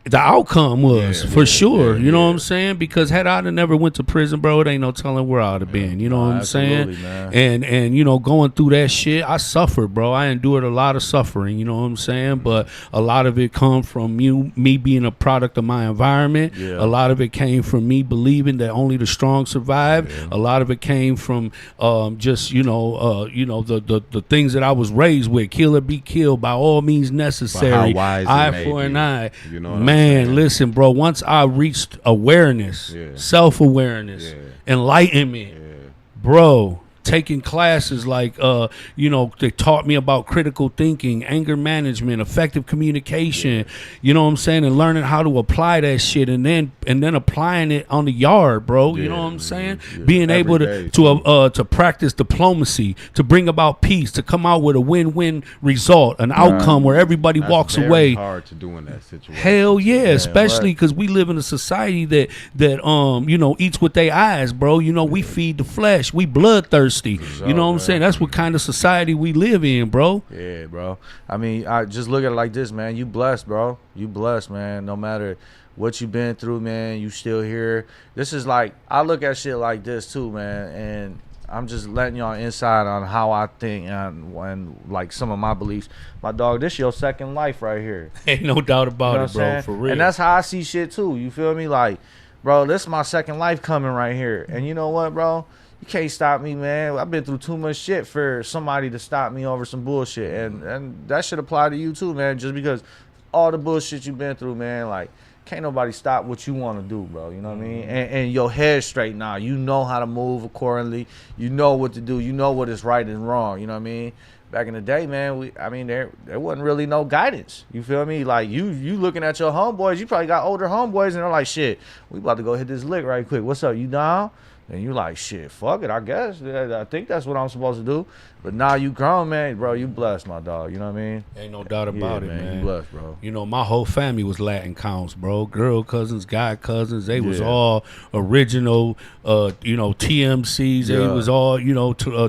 The outcome was for sure. yeah, You know what I'm saying? Because had I never went to prison, bro, it ain't no telling where I'd have been. You know what I'm saying? man. And you know, going through that shit, I suffered, bro. I endured a lot of suffering. You know what I'm saying? But a lot of it come from me being a product of my environment. A lot of it came from me believing that only the strong survive. A lot of it came from just the things that I was raised with. Kill or be killed by all means necessary. wise it Eye made for an you. eye. You know what I'm Man, saying? listen, bro. Once I reached awareness, self-awareness, enlightenment, bro, taking classes like they taught me about critical thinking, anger management, effective communication, you know what I'm saying, and learning how to apply that shit and then applying it on the yard, bro. You know what I'm saying? Being able to practice diplomacy, to bring about peace, to come out with a win-win result, an outcome where everybody walks very away. Hard to do in that situation. Hell yeah, especially because we live in a society that eats with their eyes, bro. You know, we feed the flesh, we bloodthirsty. You know what I'm saying? That's what kind of society we live in, bro. Yeah, bro. I mean, I just look at it like this, man. You blessed, bro. You blessed, man. No matter what you've been through, man, you still here. This is like, I look at shit like this too, man. And I'm just letting y'all insight on how I think and when like some of my beliefs. My dog, this your second life right here. Ain't no doubt about You know it, bro. what For I'm saying? real. And that's how I see shit too. You feel me? Like, bro, this is my second life coming right here. And you know what, bro? You can't stop me, man. I've been through too much shit for somebody to stop me over some bullshit. And that should apply to you too, man. Just because all the bullshit you've been through, man, like, can't nobody stop what you want to do, bro. You know what I mean? And your head straight now. You know how to move accordingly. You know what to do. You know what is right and wrong. You know what I mean? Back in the day, man, there wasn't really no guidance. You feel me? Like, you looking at your homeboys, you probably got older homeboys, and they're like, shit, we about to go hit this lick right quick. What's up? You down? And you like, shit, fuck it, I guess. I think that's what I'm supposed to do. But now you grown, man, bro, you blessed, my dog. You know what I mean? Ain't no doubt about it, man. You blessed, bro. You know, my whole family was Latin counts, bro. Girl cousins, guy cousins. They was Yeah. all original, TMCs. They Yeah. was all,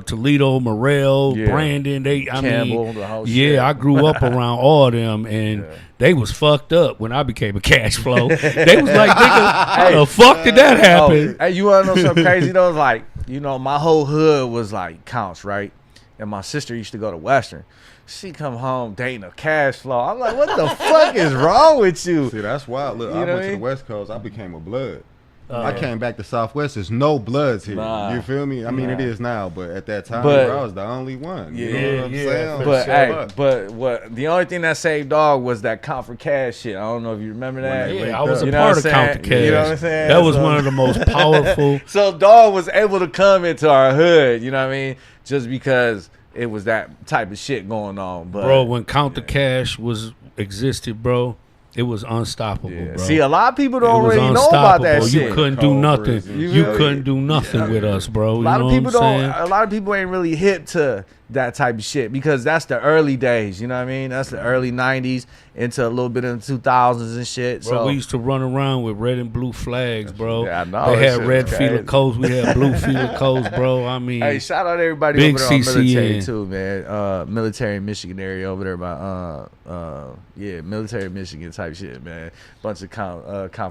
Toledo, Morel, Yeah. Brandon. Campbell, the whole yeah, shit. I grew up around all of them, and Yeah. they was fucked up when I became a cash flow. They was like, nigga, how the fuck did that happen? Oh, hey, you want to know something crazy, though? Like, my whole hood was like counts, right? And my sister used to go to Western. She come home dating a cash flow. I'm like, what the fuck is wrong with you? See, that's wild. Look, You I know went what I to the mean? West Coast. I became a blood. I came back to Southwest. There's no bloods here. Nah. You feel me? I mean, it Nah. is now, but at that time, But- bro, I was the only one. You Yeah, know what I'm saying? But sure. hey, but what the only thing that saved dog was that count for cash shit. I don't know if you remember that. When they Yeah, I was a You know part what of I'm Count the saying? Cash. You know what I'm saying? That was So- one of the most powerful. So dog was able to come into our hood. You know what I mean? Just because it was that type of shit going on. But Bro, when Count the Cash existed, bro, it was unstoppable, yeah. bro. See, a lot of people It don't was really know about that unstoppable. shit. You couldn't do Cold nothing. prison. You You feel couldn't me? do nothing with us, bro. A lot you of know people what I'm don't. saying? A lot of people ain't really hip to that type of shit because that's the early days. You know what I mean? That's the early '90s into a little bit of the 2000s and shit. Bro, so we used to run around with red and blue flags, bro. Yeah, I know. They That had shit red was feeler crazy. coats. We had blue feeler coats, bro. I mean, hey, shout out everybody Big over there on military CCN. too, man. Military Michigan area over there by military Michigan type shit, man. Bunch of count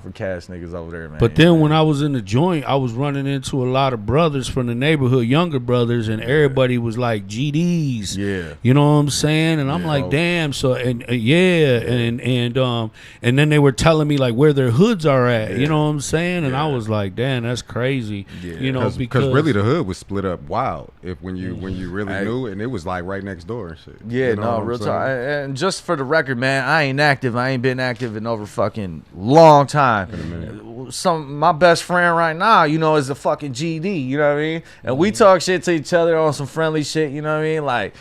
for cash niggas over there, man. but then when I was in the joint, I was running into a lot of brothers from the neighborhood, younger brothers, and everybody was like GDs. yeah. You know what I'm saying? And I'm Yeah. like, damn. So and and then they were telling me like where their hoods are at. You know what I'm saying? And I was like, damn, that's crazy. Yeah. You know, Because really the hood was split up wild. If when you really Hey. knew, and it was like right next door and shit. Yeah, You know no, what I'm real saying? talk. And just for the record, man, I ain't active. I ain't been active in over fucking long time. My best friend right now, is a fucking GD. You know what I mean? And we talk shit to each other on some friendly shit. You know what I mean? Like,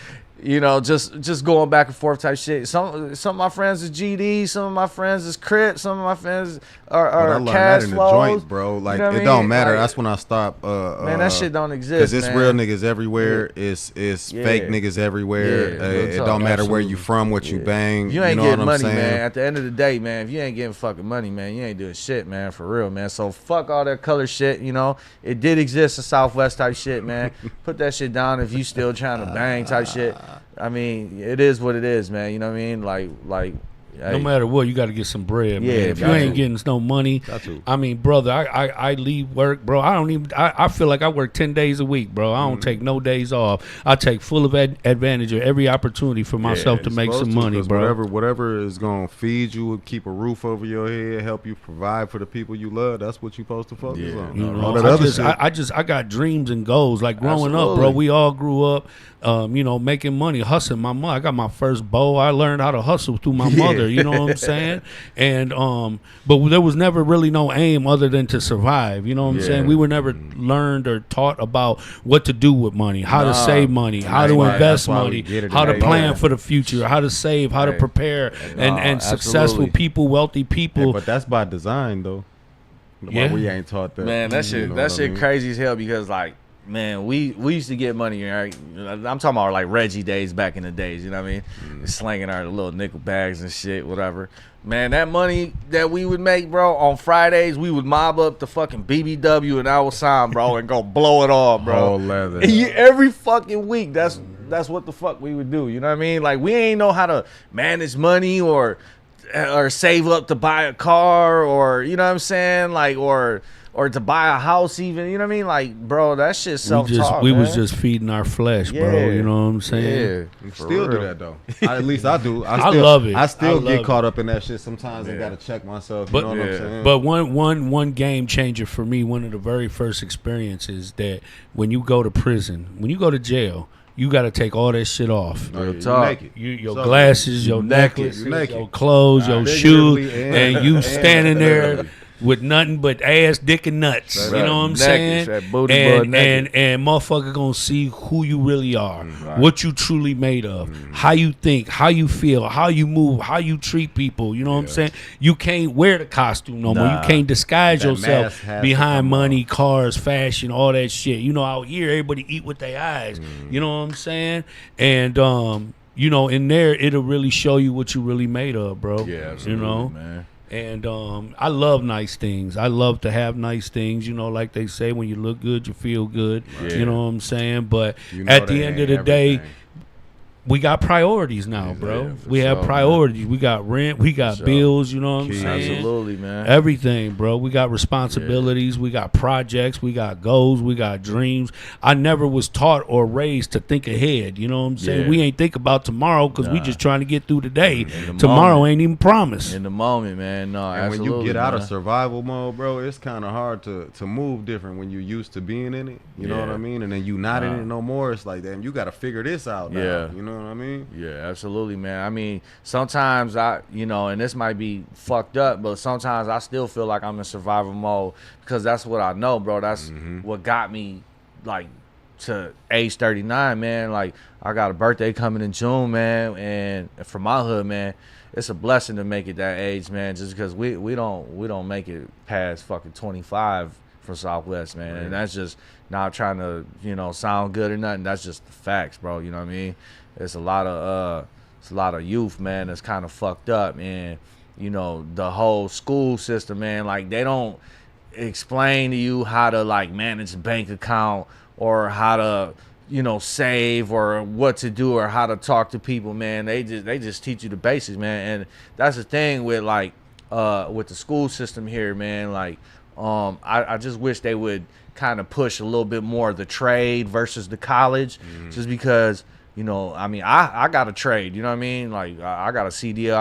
just going back and forth type shit. Some of my friends is GD. Some of my friends is Crip. Some of my friends But I are learned cash that in the flows. joint, bro. Like, know what I it mean? don't matter. Like, That's when I stopped. man, that shit don't exist. Because it's man. real niggas everywhere. It's Yeah. fake niggas everywhere. Yeah, real It talk, don't matter where absolutely. you from, what you Yeah. bang. If you ain't know getting what I'm money, saying? man. At the end of the day, man, if you ain't getting fucking money, man, you ain't doing shit, man, for real, man. So fuck all that color shit, It did exist in Southwest type shit, man. Put that shit down if you still trying to bang type shit. I mean, it is what it is, man. You know what I mean? Like. No matter what, you got to get some bread, Yeah, man. If you got ain't to. getting no money, Got to. I mean, brother, I leave work, bro. I feel like I work 10 days a week, bro. I don't take no days off. I take full advantage of every opportunity for myself to make some money, bro. Whatever is gonna feed you, keep a roof over your head, help you provide for the people you love. That's what you're supposed to focus on. You All know, that other I got dreams and goals. Like growing up, bro, Absolutely. we all grew up, making money, hustling. My mom, I got my first bow. I learned how to hustle through my mother. You know what I'm saying? And but there was never really no aim other than to survive. You know what I'm Yeah. saying? We were never learned or taught about what to do with money, how to save money, how to right. invest That's why we money, get it how to today. plan Yeah. for the future, how to save, how to Right. prepare, and successful absolutely. people, wealthy people. but that's by design, though. Yeah. Why we ain't taught that. Man, that shit, You know that what I shit mean? crazy as hell because like, man, we used to get money, right? I'm talking about like Reggie days back in the days, you know what I mean? Slanging our little nickel bags and shit, whatever. Man, that money that we would make, bro, on Fridays, we would mob up the fucking BBW and our sign, bro, and go blow it all, bro. Whole leather. Every fucking week, that's what the fuck we would do. You know what I mean? Like we ain't know how to manage money or save up to buy a car or you know what I'm saying, like or or to buy a house even. You know what I mean? Like, bro, that shit self-taught, we man. was just feeding our flesh, bro. You know what I'm saying? Yeah, Still do that though. At least I do. I love it. I still I love get caught up in that shit sometimes and gotta check myself. You know what I'm saying? But one game changer for me, one of the very first experiences that when you go to prison, when you go to jail, you got to take all that shit off. You're naked. Your glasses, your necklaces, naked. your clothes, your shoes, and you standing there literally. with nothing but ass, dick, and nuts. Right. You know what I'm Naked, saying? that booty butt naked. And motherfucker gonna see who you really are, what you truly made of, how you think, how you feel, how you move, how you treat people. You know what I'm saying? You can't wear the costume no more. You can't disguise That yourself mask has to behind come money, cars, fashion, all that shit. You know, out here everybody eat with their eyes. You know what I'm saying? And you know, in there it'll really show you what you really made of, bro. Yeah, absolutely, you know, man. And I love nice things. I love to have nice things. You know, like they say, when you look good, you feel good. Yeah. You know what I'm saying? But You know at the that end of ain't the day, everything. we got priorities now, bro. Yeah, for We have sure, priorities. We got rent. We got sure. bills. You know what I'm Kids. saying? Absolutely, man. Everything, bro. We got responsibilities. We got projects. We got goals. We got dreams. I never was taught or raised to think ahead. You know what I'm saying? Yeah. We ain't think about tomorrow because we just trying to get through today. the Tomorrow moment. ain't even promised. In the moment, man. No, And absolutely, when you get out of man. survival mode, bro, it's kind of hard to move different when you're used to being in it. You know what Yeah. I mean? And then you not in it no more. It's like, damn, you got to figure this out now. Yeah. You know what I mean? Yeah, absolutely, man. I mean, sometimes and this might be fucked up, but sometimes I still feel like I'm in survival mode because that's what I know, bro. That's what got me, like, to age 39, man. Like, I got a birthday coming in June, man, and for my hood, man, it's a blessing to make it that age, man. Just because we don't make it past fucking 25 from Southwest, man, and that's just not trying to sound good or nothing. That's just the facts, bro. You know what I mean? It's a lot of youth, man, that's kind of fucked up, and the whole school system, man, like they don't explain to you how to like manage a bank account or how to save or what to do or how to talk to people, man. They just teach you the basics, man, and that's the thing with like with the school system here, man. Like I just wish they would kind of push a little bit more of the trade versus the college, just because. I mean, I got a trade. You know what I mean? Like, I got a CDL.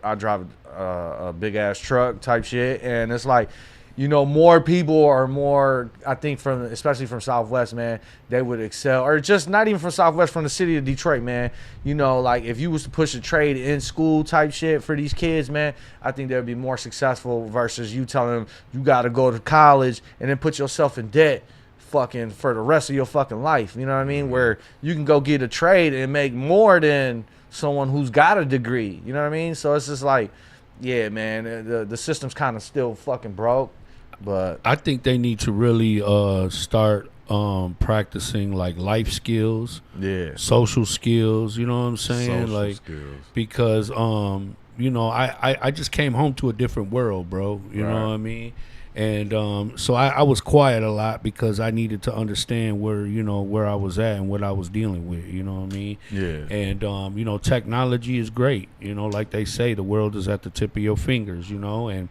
I drive a big ass truck type shit, and it's like, more people are more. I think especially from Southwest, man, they would excel, or just not even from Southwest, from the city of Detroit, man. Like if you was to push a trade in school type shit for these kids, man, I think they'd be more successful versus you telling them you got to go to college and then put yourself in debt. Fucking for the rest of your fucking life, you know what I mean? Where you can go get a trade and make more than someone who's got a degree, you know what I mean? So it's just like, yeah, man, the system's kind of still fucking broke, but I think they need to really start practicing like life skills, social skills. You know what I'm saying? Social like skills. because I just came home to a different world, bro. You know what I mean? And so I was quiet a lot because I needed to understand where I was at and what I was dealing with. You know what I mean? Yeah. And technology is great. Like they say, the world is at the tip of your fingers. And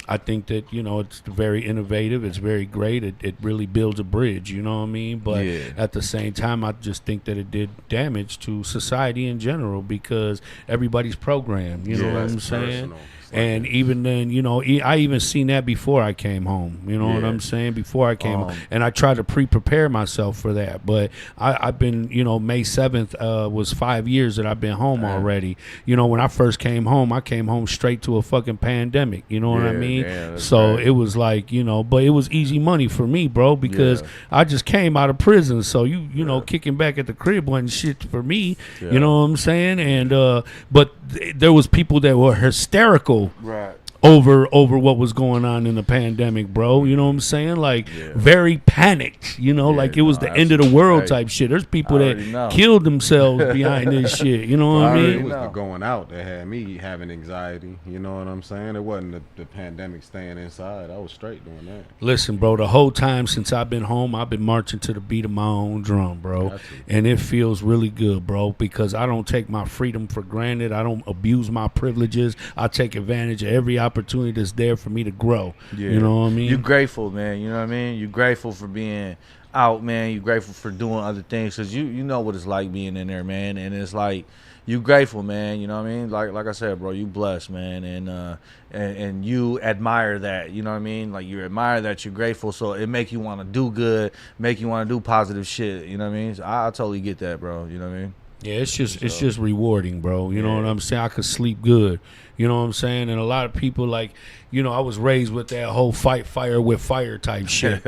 I think that it's very innovative. It's very great. It really builds a bridge. You know what I mean? But at the same time, I just think that it did damage to society in general because everybody's programmed. You know what I'm saying? And even then, I even seen that before I came home. You know what I'm saying? Before I came home. And I tried to prepare myself for that. But I've been, May 7th was 5 years that I've been home already. When I first came home, I came home straight to a fucking pandemic. You know what I mean? So it was like, but it was easy money for me, bro, because I just came out of prison. So, kicking back at the crib wasn't shit for me. You know what I'm saying? And but there was people that were hysterical over what was going on in the pandemic, bro. You know what I'm saying? Like very panicked, like it was the end of the world type shit. There's people that killed themselves behind this shit. You know what I mean? It was the going out that had me having anxiety. You know what I'm saying? It wasn't the pandemic staying inside. I was straight doing that. Listen, bro, the whole time since I've been home, I've been marching to the beat of my own drum, bro. And it feels really good, bro, because I don't take my freedom for granted. I don't abuse my privileges. I take advantage of every opportunity that's there for me to grow. Yeah. You know what I mean? You grateful, man. You know what I mean? You grateful for being out, man. You grateful for doing other things because you know what it's like being in there, man. And it's like you grateful, man. You know what I mean? Like I said, bro, you blessed, man. And you admire that. You know what I mean? Like you admire that you're grateful, so it make you want to do good, make you want to do positive shit. You know what I mean? So I totally get that, bro. You know what I mean? Yeah, it's just rewarding, bro. You know what I'm saying? I could sleep good. You know what I'm saying? And a lot of people, like, you know, I was raised with that whole fight fire with fire type shit.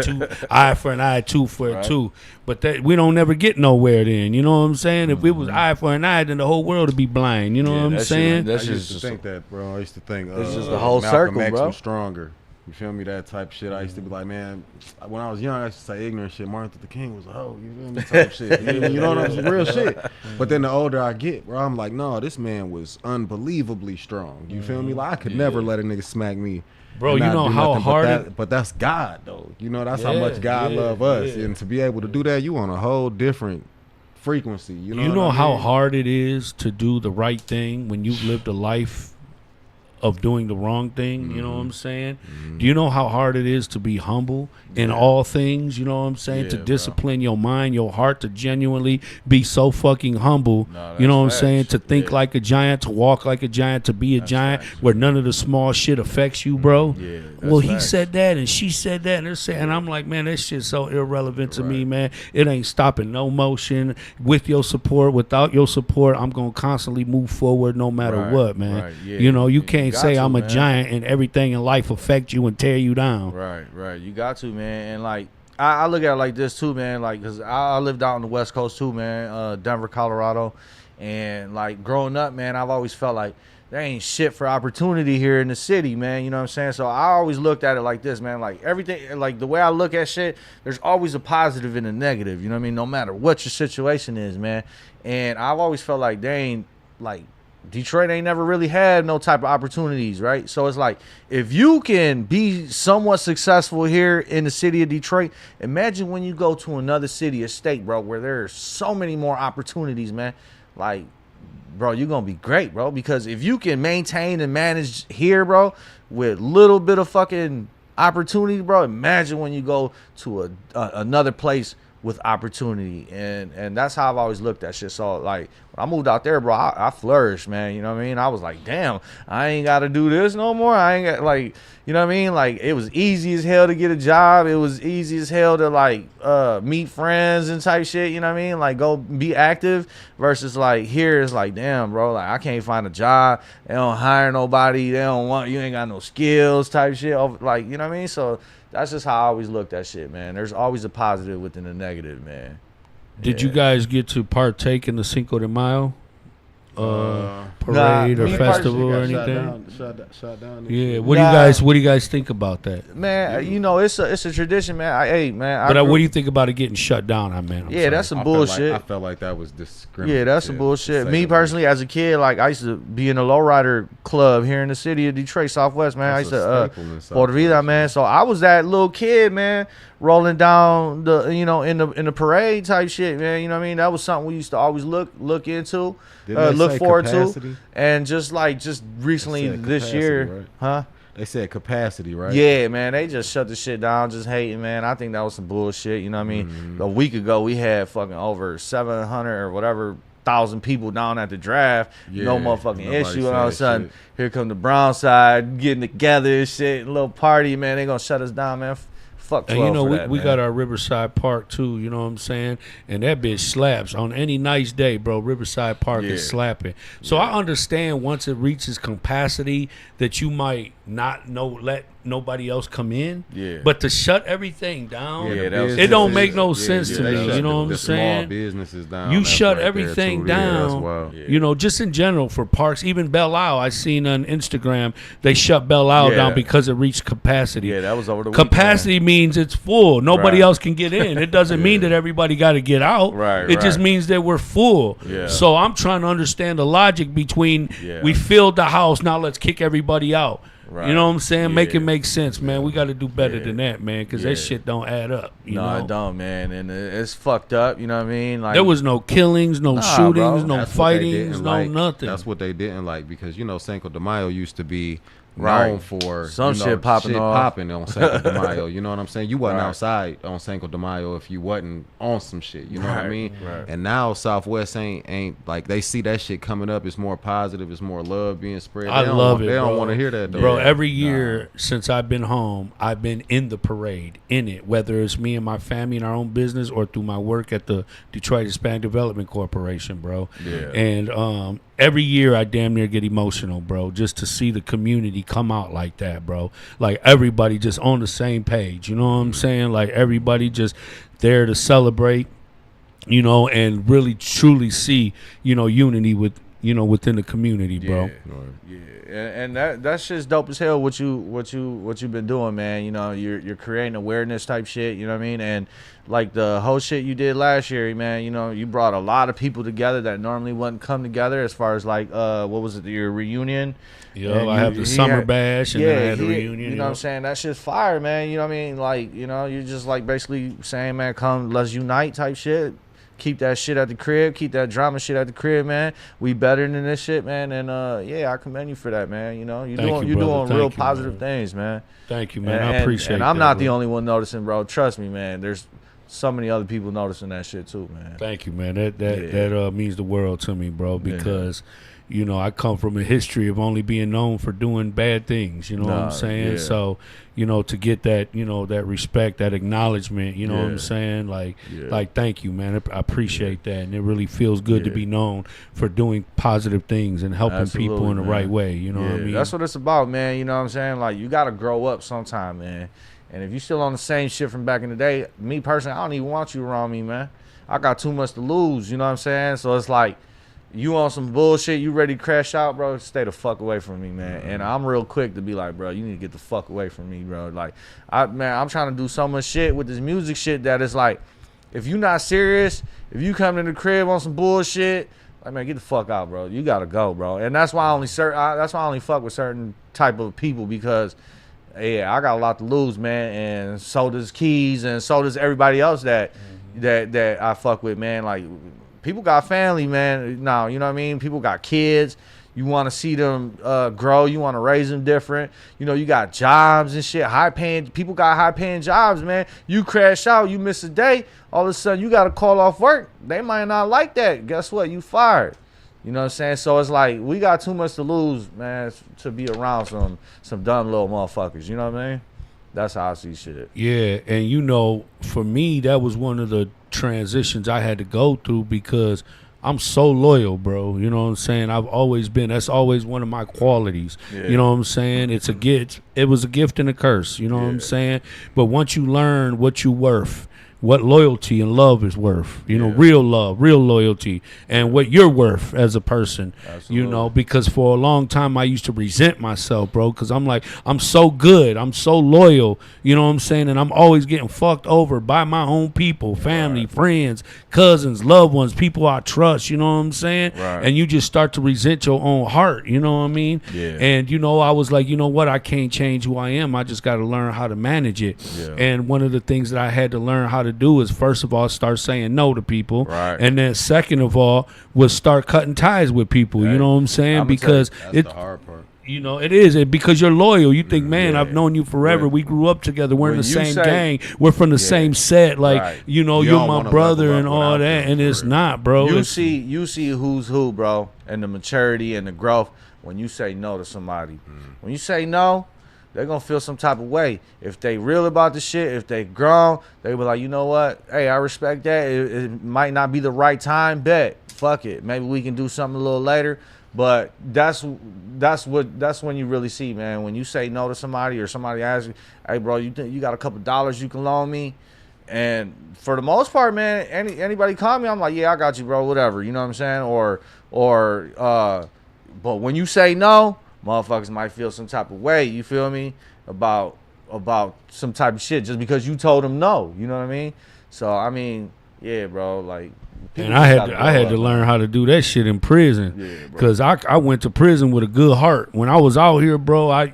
Eye for an eye, tooth for a tooth. But that we don't never get nowhere then. You know what I'm saying? If it was eye for an eye, then the whole world would be blind. You know what I'm saying? That's I used just to think that, bro. I used to think it's just the whole Malcolm circle, X bro. was stronger. You feel me? That type shit. I used to be like, man, when I was young, I used to say ignorant shit. Martin Luther King was a hoe. You feel me? Type shit. You know what I'm saying? Real shit. But then the older I get, bro, I'm like, no, this man was unbelievably strong. You feel me? Like I could never let a nigga smack me. Bro, and you not know do how nothing hard but that's God though. You know, that's how Yeah, much God yeah, love us. yeah. And to be able to do that, you on a whole different frequency. You know, You what know I how mean? hard it is to do the right thing when you've lived a life of doing the wrong thing, you know what I'm saying? Do you know how hard it is to be humble in all things, you know what I'm saying? To Yeah, bro. discipline your mind, your heart, to genuinely be so fucking humble, No, you know what I'm that's saying? facts. To think Yeah. like a giant, to walk like a giant, to be a giant, facts. where none of the small shit affects you, bro. Yeah, that's well, he facts. said that and she said that, and they're saying, and I'm like, man, that shit's so irrelevant to me, man. It ain't stopping no motion. With your support, without your support, I'm gonna constantly move forward no matter Right, what, man. right, yeah. You know, you You can't got say to, I'm a man. giant and everything in life affect you and tear you down. Right. You got to, man. And like, I look at it like this too, man. Like, cause I lived out on the West Coast too, man. Denver, Colorado, and like growing up, man, I've always felt like there ain't shit for opportunity here in the city, man. You know what I'm saying? So I always looked at it like this, man. Like everything, like the way I look at shit, there's always a positive and a negative. You know what I mean? No matter what your situation is, man. And I've always felt like there ain't like. Detroit ain't never really had no type of opportunities, right? So it's like, if you can be somewhat successful here in the city of Detroit, imagine when you go to another city or state, bro, where there's so many more opportunities, man. Like, bro, you're going to be great, bro, because if you can maintain and manage here, bro, with little bit of fucking opportunity, bro, imagine when you go to another place with opportunity, and that's how I've always looked at shit. So like when I moved out there, bro, I flourished, man. You know what I mean? I was like, damn, I ain't got to do this no more. I ain't got, like, you know what I mean? Like it was easy as hell to get a job. It was easy as hell to like meet friends and type shit. You know what I mean? Like go be active versus like here it's like, damn, bro, like I can't find a job. They don't hire nobody. They don't want you. Ain't got no skills type shit. Like, you know what I mean? So that's just how I always looked at shit, man. There's always a positive within the negative, man. Did you guys get to partake in the Cinco de Mayo parade or me festival or personally anything? Shot down. and Yeah. shit. What do you guys think about that? Man, you know, it's a tradition, man. Hey, man. But what do you think about it getting shut down? I mean, Yeah, that's some I felt bullshit. Like, I felt like that was discriminatory. Yeah, that's some bullshit. Me personally, as a kid, like I used to be in a lowrider club here in the city of Detroit, Southwest, man. That's I a used staple in to Puerto Vida, Southwest, man. So I was that little kid, man, rolling down the, you know, in the parade type shit, man. You know what I mean? That was something we used to always look into, Didn't they look say forward capacity? to, and just recently said this capacity, year, right? huh? They said capacity, right? Yeah, man, they just shut the shit down, just hating, man. I think that was some bullshit. You know what I mean? A week ago, we had fucking over 700 or whatever thousand people down at the draft. No Yeah, motherfucking nobody issue. And all of a said sudden, shit. here come the brown side getting together and shit, little party, man. They gonna shut us down, man. Fuck 12 And you know, for that, we man. got our Riverside Park too, you know what I'm saying? And that bitch slaps. On any nice day, bro, Riverside Park is Yeah. slapping. So I understand once it reaches capacity that you might not let nobody else come in. Yeah. But to shut everything down, Yeah, that was- it don't make yeah, no yeah, sense yeah, to they me. shut You know the- what I'm the saying? Small businesses down. You that's shut right there, everything too. Yeah, that's down. wild. Yeah. You know, just in general for parks, even Belle Isle, I seen on Instagram they shut Belle Isle Yeah. down because it reached capacity. Yeah, that was over the weekend. Capacity means it's full. Nobody Right. else can get in. It doesn't mean that everybody got to get out. Right, It just right. means that we're full. Yeah. So I'm trying to understand the logic between Yeah. we filled the house, now let's kick everybody out. Right. You know what I'm saying? Make Yeah. it make sense, man. We got to do better Yeah. than that, man, because Yeah. that shit don't add up. You No, know? it don't, man. And it's fucked up, you know what I mean? Like There was no killings, no Nah, shootings, bro. no That's what they fightings, didn't no like. nothing. That's what they didn't like because, you know, Cinco de Mayo used to be known for some you know, shit popping off. popping on Cinco de Mayo. You know what I'm saying? You wasn't Right. outside on Cinco de Mayo if you wasn't on some shit. You know what I Right, mean? right. And now Southwest ain't like they see that shit coming up. It's more positive. It's more love being spread. I They don't love want, it, They don't bro. want to hear that, though. Bro, Yeah. every year since I've been home, I've been in the parade, in it, whether it's me and my family in our own business or through my work at the Detroit Hispanic Development Corporation, bro. Yeah. And every year I damn near get emotional, bro, just to see the community come out like that, bro. Like everybody just on the same page, you know what I'm saying? Like everybody just there to celebrate, you know, and really truly see, you know, unity with, you know, within the community, bro. Yeah, and that's just dope as hell. What you've been doing, man. You know, you're creating awareness type shit. You know what I mean? And like the whole shit you did last year, man. You know, you brought a lot of people together that normally wouldn't come together. As far as like, what was it? Your reunion. Yeah, And I have the summer bash, and then I had the reunion. You know what I'm saying? That shit's fire, man. You know what I mean? Like, you know, you're just like basically saying, man, come, let's unite type shit. Keep that shit at the crib. Keep that drama shit at the crib, man. We better than this shit, man. And yeah, I commend you for that, man. You know, you're Thank you, doing brother. real Thank you, positive man. things, man. Thank you, man. And, I appreciate it. And I'm that, not the bro. only one noticing, bro. Trust me, man. There's so many other people noticing that shit too, man. Thank you, man. That Yeah. means the world to me, bro, because you know, I come from a history of only being known for doing bad things, you know what I'm saying? Yeah. So, you know, to get that, you know, that respect, that acknowledgement, you know what I'm Yeah. saying? Like Yeah. like thank you, man. I appreciate that, and it really feels good to Yeah. be known for doing positive things and helping people in the Absolutely, right man. way, you know what I mean? That's what it's about, man. You know what I'm saying? Like, you got to grow up sometime, man. And if you still on the same shit from back in the day, me personally, I don't even want you around me, man. I got too much to lose, you know what I'm saying? So it's like, you on some bullshit, you ready to crash out, bro, stay the fuck away from me, man. And I'm real quick to be like, bro, you need to get the fuck away from me, bro. Like, I'm trying to do so much shit with this music shit that it's like, if you not serious, if you come to the crib on some bullshit, like, man, get the fuck out, bro. You gotta go, bro. And that's why I only fuck with certain type of people, because yeah, I got a lot to lose, man. And so does Keys, and so does everybody else that I fuck with, man. Like, people got family, man. Now, you know what I mean? People got kids. You want to see them grow. You want to raise them different. You know, you got jobs and shit. People got high-paying jobs, man. You crash out, you miss a day, all of a sudden you got to call off work. They might not like that. Guess what? You fired. You know what I'm saying? So it's like, we got too much to lose, man, to be around some dumb little motherfuckers. You know what I mean? That's how I see shit. Yeah, and you know, for me, that was one of the transitions I had to go through, because I'm so loyal, bro. You know what I'm saying? I've always been. That's always one of my qualities. Yeah. You know what I'm saying? It's a gift. It was a gift and a curse. You know what I'm saying? But once you learn what you're worth, what loyalty and love is worth, you know, real love, real loyalty, and what you're worth as a person, you know, because for a long time I used to resent myself, bro, because I'm like, I'm so good, I'm so loyal, you know what I'm saying, and I'm always getting fucked over by my own people, family, friends, cousins, loved ones, people I trust, you know what I'm saying, and you just start to resent your own heart, you know what I mean, and, you know, I was like, you know what, I can't change who I am, I just got to learn how to manage it, and one of the things that I had to learn how to do is, first of all, start saying no to people, and then second of all was start cutting ties with people, you know what I'm saying, because That's the hard part. you know, it is because you're loyal. You think, man, I've known you forever. We grew up together. We're in the same gang. We're from the same set. Like, you know, You you're don't my wanna brother level up and all without that, them, and for it's real. not, bro. You It's- see who's who, bro, and the maturity and the growth when you say no to somebody. When you say no, they're gonna feel some type of way. If they real about the shit, if they grown, they be like, you know what? Hey, I respect that. It might not be the right time, bet. Fuck it. Maybe we can do something a little later. But that's when you really see, man. When you say no to somebody, or somebody asks you, hey, bro, you got a couple dollars you can loan me? And for the most part, man, anybody call me, I'm like, yeah, I got you, bro, whatever. You know what I'm saying? But when you say no, motherfuckers might feel some type of way, you feel me, about some type of shit just because you told them no, you know what I mean? So, I mean, yeah, bro, like, And I had to learn how to do that shit in prison, because I went to prison with a good heart. When I was out here, bro, I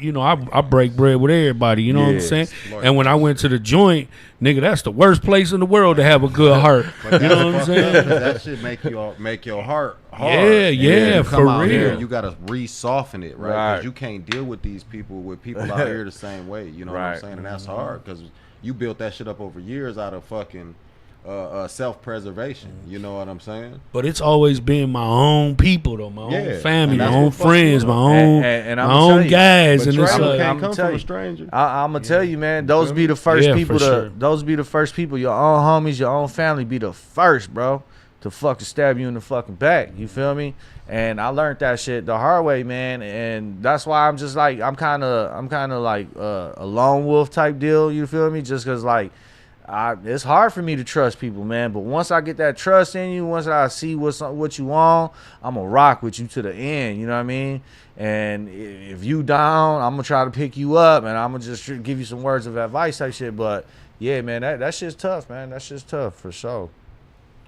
break bread with everybody. You know what I'm saying? And when I went to the joint, nigga, that's the worst place in the world to have a good heart. You know what I'm saying? That shit make your heart hard. Yeah, for real. Here, you gotta re-soften it, right? Because you can't deal with these people out here the same way. You know what I'm saying? And that's hard because you built that shit up over years out of fucking self-preservation. You know what I'm saying? But it's always been my own people though, my own family, my that's own what fucks friends, you my up. own And my I'ma own tell you, guys, But and it's trouble like can't come tell from you. a stranger. I'm gonna tell you, man. Those be the first people for sure. those be the first people. Your own homies, your own family be the first, bro, to fucking stab you in the fucking back. You feel me? And I learned that shit the hard way, man. And that's why I'm just like I'm kind of like a lone wolf type deal. You feel me? Just cause like it's hard for me to trust people, man. But once I get that trust in you, once I see what you want, I'm gonna rock with you to the end. You know what I mean? And if you down, I'm gonna try to pick you up, and I'm gonna just give you some words of advice type shit. But yeah, man, that shit's tough, man. That shit's tough for sure.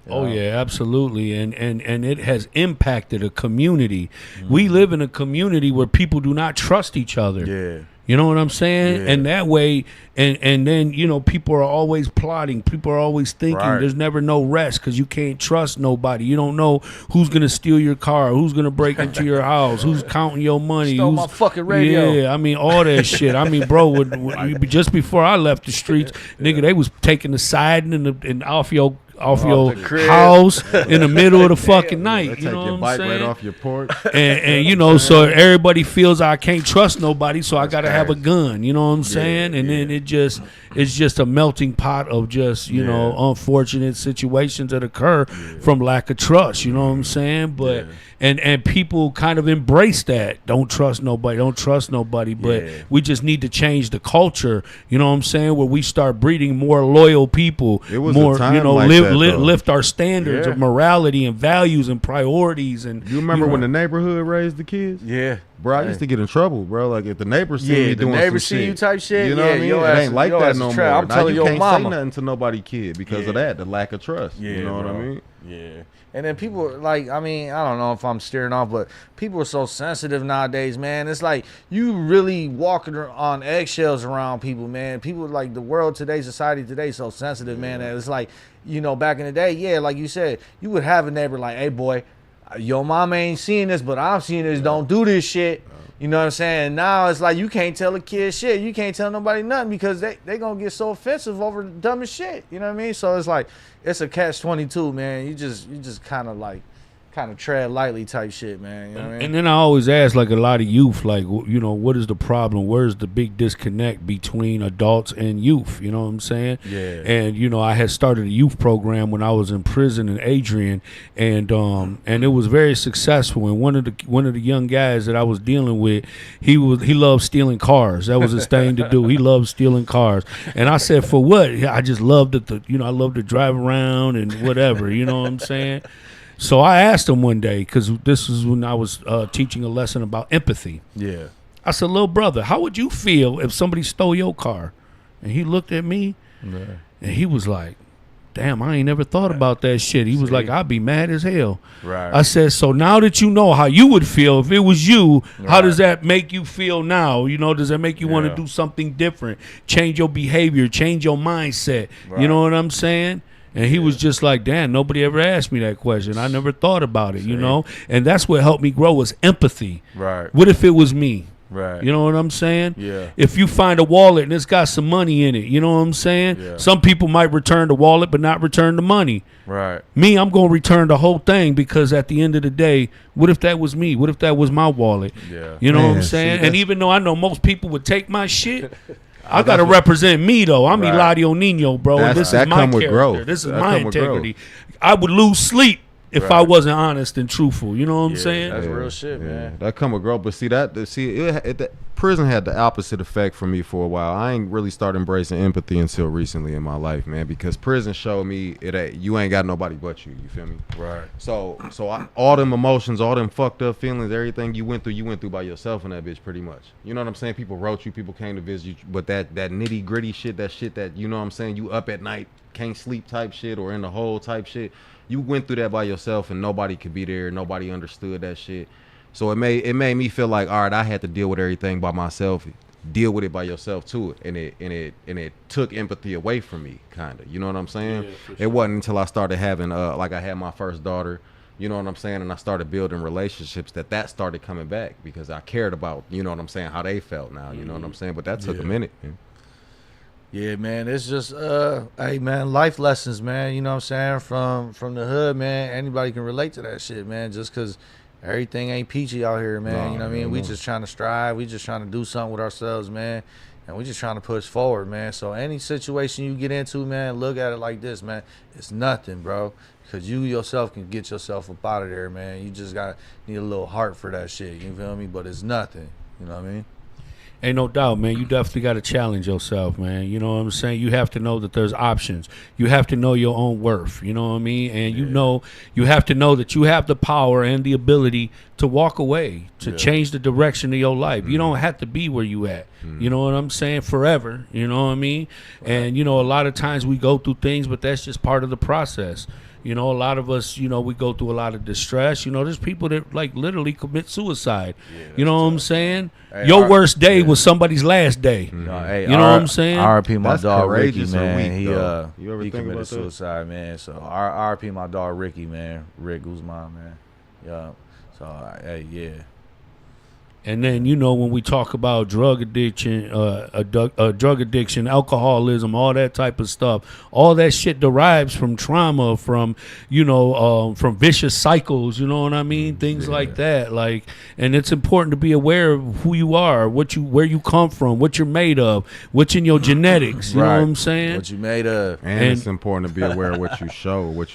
Oh yeah, absolutely, and it has impacted a community. We live in a community where people do not trust each other. Yeah. You know what I'm saying? Yeah. And that way, and then, people are always plotting. People are always thinking. Right. There's never no rest because you can't trust nobody. You don't know who's going to steal your car, who's going to break into your house, who's counting your money. Stole my fucking radio. Yeah, I mean, all that shit. I mean, bro, just before I left the streets, nigga, they was taking the siding and off your house in the middle of the fucking night. They You take know your what I'm bike saying? right off your porch. And so everybody feels I can't trust nobody, so I got to have a gun. You know what I'm saying? And then it's just a melting pot of just unfortunate situations that occur from lack of trust. You know what I'm saying? But and people kind of embrace that. Don't trust nobody. But we just need to change the culture. You know what I'm saying? Where we start breeding more loyal people. It was more, a time like that, though. lift our standards of morality and values and priorities. And You remember when the neighborhood raised the kids? Yeah. Bro, I used to get in trouble, bro. Like if the neighbors see me the doing neighbors some see shit, you type shit. you know what I mean? your It ass ain't like your that ass no is more. trash. I'm Now telling you your can't mama. say nothing to nobody kid because of that, the lack of trust. You know what I mean? Yeah. And then people I don't know if I'm steering off, but people are so sensitive nowadays, man. It's like you really walking on eggshells around people, man. People like the world today, society today is so sensitive, man. That it's like, back in the day, like you said, you would have a neighbor like, hey boy, your mama ain't seeing this, but I'm seeing this. Don't do this shit. You know what I'm saying? Now it's like you can't tell a kid shit. You can't tell nobody nothing because they gonna get so offensive over the dumbest shit. You know what I mean? So it's like it's a catch-22, man. You just kind of tread lightly type shit, man. You know what I mean? And then I always ask, like, a lot of youth, like, what is the problem? Where's the big disconnect between adults and youth? You know what I'm saying? Yeah. And I had started a youth program when I was in prison in Adrian, and it was very successful. And one of the young guys that I was dealing with, he loved stealing cars. That was his thing to do. He loved stealing cars. And I said, for what? I just loved it. I loved to drive around and whatever. You know what I'm saying? So I asked him one day, because this is when I was teaching a lesson about empathy. Yeah. I said, little brother, how would you feel if somebody stole your car? And he looked at me, and he was like, damn, I ain't never thought about that shit. He was like, I'd be mad as hell. Right. I said, so now that you know how you would feel if it was you, how does that make you feel now? Does that make you want to do something different, change your behavior, change your mindset? Right. You know what I'm saying? And he was just like, damn, nobody ever asked me that question. I never thought about it, And that's what helped me grow was empathy. Right. What if it was me? Right. You know what I'm saying? Yeah. If you find a wallet and it's got some money in it, you know what I'm saying? Yeah. Some people might return the wallet but not return the money. Right. Me, I'm going to return the whole thing because at the end of the day, what if that was me? What if that was my wallet? Yeah. You know what I'm Man, saying? see, And even though I know most people would take my shit, I got to represent me, though. I'm Eladio Nino, bro. And this is my come with character. growth. This is That my come with growth. integrity. I would lose sleep if I wasn't honest and truthful. You know what I'm Yeah, saying? that's real shit, man. That come with growth. But see the prison had the opposite effect for me for a while. I ain't really started embracing empathy until recently in my life, man, because prison showed me you ain't got nobody but you. You feel me? Right. So all them emotions, all them fucked up feelings, everything you went through by yourself in that bitch pretty much. You know what I'm saying? People wrote you, people came to visit you, but that nitty gritty shit, that you know what I'm saying, you up at night, can't sleep type shit or in the hole type shit, you went through that by yourself, and nobody could be there. Nobody understood that shit. So it made me feel like, all right, I had to deal with everything by myself. Deal with it by yourself too, and it took empathy away from me, kind of. You know what I'm saying? Yeah, for It sure. wasn't until I started having like I had my first daughter. You know what I'm saying? And I started building relationships that started coming back because I cared about, you know what I'm saying, how they felt now. You know what I'm saying? But that took a minute. Man. Yeah, man, it's just hey man, life lessons, man. You know what I'm saying? From the hood, man. Anybody can relate to that shit, man. Just cause everything ain't peachy out here, man. Nah, you know what I mean? hell We no. just trying to strive. We just trying to do something with ourselves, man. And we just trying to push forward, man. So any situation you get into, man, look at it like this, man. It's nothing, bro. Cause you yourself can get yourself up out of there, man. You just need a little heart for that shit. You feel me? But it's nothing. You know what I mean? Ain't no doubt, man. You definitely got to challenge yourself, man. You know what I'm saying? You have to know that there's options. You have to know your own worth. You know what I mean? And you have to know that you have the power and the ability to walk away, to change the direction of your life. You don't have to be where you at. You know what I'm saying? Forever. You know what I mean? And, a lot of times we go through things, but that's just part of the process. A lot of us, we go through a lot of distress. There's people that like literally commit suicide. You know what I'm saying? Hey, Your worst day was somebody's last day. No, hey, You know what I'm saying? R.I.P. my That's dog Ricky, courageous or man. weak, He though? You ever he think committed about that? suicide, man. So R.I.P. my dog Ricky, man. Rick Guzman, man. Yeah. So hey, yeah. And then, when we talk about drug addiction, alcoholism, all that type of stuff, all that shit derives from trauma, from vicious cycles, you know what I mean? Things like that. Like, and it's important to be aware of who you are, where you come from, what you're made of, what's in your genetics. You know what I'm saying? What you made of. And it's important to be aware of what you show, what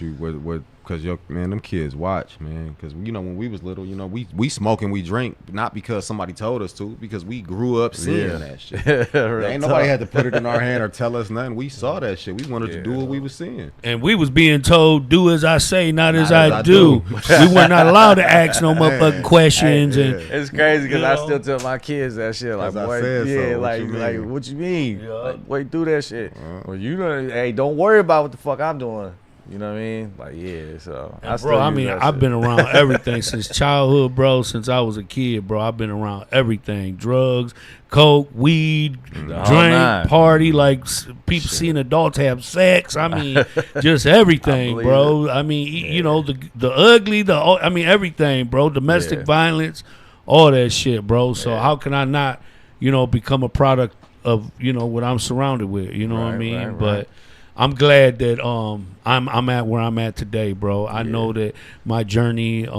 because them kids watch, man. Because when we was little, we smoke and we drink not because somebody told us to, because we grew up seeing that shit. Ain't nobody had to put it in our hand or tell us nothing. We saw that shit. We wanted to do what we was seeing. And we was being told, do as I say, not as I do. We were not allowed to ask no motherfucking questions. And It's crazy because I still tell my kids that shit. Like, 'Cause I boy, said yeah, so. What like, you mean? like, what you mean? Like, wait, do that shit. Well, hey, don't worry about what the fuck I'm doing. You know what I mean? Like, yeah. So, I've been around everything since childhood, bro. Since I was a kid, bro, I've been around everything: drugs, coke, weed, drink, party. Like people seeing adults have sex. I mean, just everything, bro. I mean, the ugly, everything, bro. Domestic violence, all that shit, bro. So how can I not, become a product of what I'm surrounded with? You know what I mean? Right. But I'm glad that I'm at where I'm at today, bro. I know that my journey, it's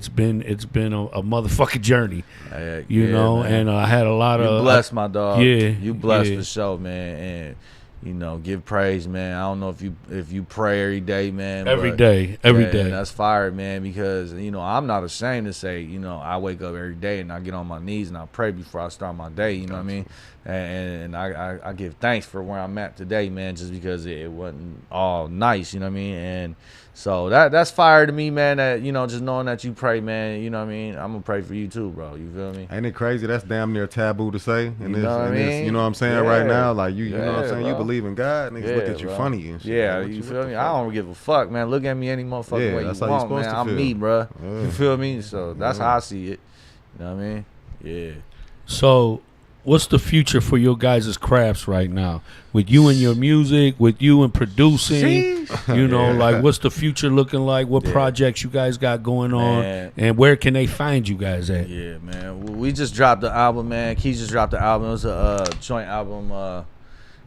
been a motherfucking journey, and I had a lot of. You blessed, my dog. Yeah, you blessed yeah. for sure, man. And give praise, man. I don't know if you pray every day, man. Every but, day. And that's fire, man. Because I'm not ashamed to say, I wake up every day and I get on my knees and I pray before I start my day. You know what I mean? And I give thanks for where I'm at today, man. Just because it wasn't all nice, you know what I mean? And so that's fire to me, man. That just knowing that you pray, man. You know what I mean? I'm gonna pray for you too, bro. You feel me? Ain't it crazy? That's damn near taboo to say. You know what I mean? You know what I'm saying right now? Like you know what I'm saying? bro. You believe in God, niggas look at you bro. funny and shit. Yeah, Like, you what feel me? the I fuck? don't give a fuck, man. Look at me any motherfucking way that's you how you want, supposed man. to I'm feel. me, bro. Yeah. You feel me? So that's how I see it. You know what I mean? Yeah. So, what's the future for your guys' crafts right now? With you and your music, with you and producing, like what's the future looking like? What projects you guys got going on? Man. And where can they find you guys at? Yeah, man. We just dropped the album, man. Key just dropped the album. It was a joint album,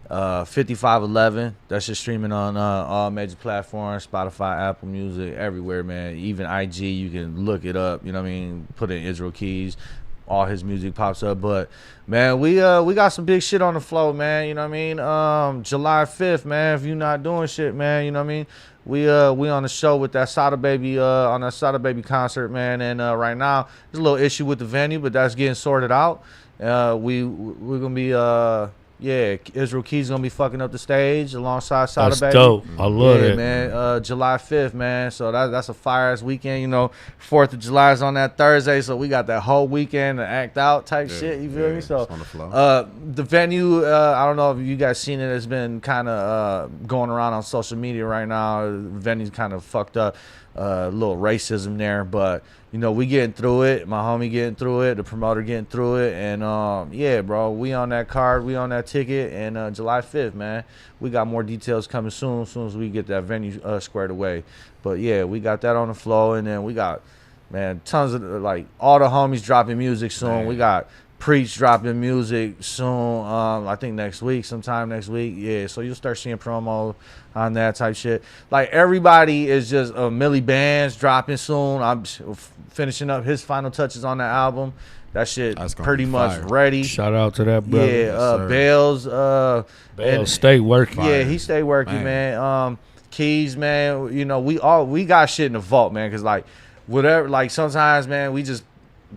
5511. That's just streaming on all major platforms, Spotify, Apple Music, everywhere, man. Even IG, you can look it up. You know what I mean? Put in Israel Keys. All his music pops up. But man, we got some big shit on the flow, man. You know what I mean? July 5th, man. If you not doing shit, man, you know what I mean? We on the show with that Sada Baby on that Sada Baby concert, man. And right now there's a little issue with the venue, but that's getting sorted out. We're gonna be Yeah, Israel Keys gonna be fucking up the stage alongside Sada That's Baby. dope. I love Yeah, it. man. July 5th, man. So that's a fire ass weekend. You know, 4th of July is on that Thursday, so we got that whole weekend to act out type shit. You feel me? So it's on the flow. the venue, I don't know if you guys seen it. It's been kind of going around on social media right now. The venue's kind of fucked up. A little racism there, but you know, we getting through it. My homie getting through it. The promoter getting through it. And yeah, bro, we on that card. We on that ticket. And July 5th, man. We got more details coming soon. As soon as we get that venue squared away. But yeah, we got that on the flow. And then we got, man, tons of like all the homies dropping music soon. Man. We got Preach dropping music soon. I think sometime next week. Yeah, so you'll start seeing promo on that type shit. Like everybody is just Millie Band's dropping soon. I'm finishing up his final touches on that album. That shit pretty much ready. Shout out to that brother. Yeah, Bales. Bales stay working. Yeah, he stay working, man. Keys, man. You know, we got shit in the vault, man. Cause like whatever, like sometimes, man, we just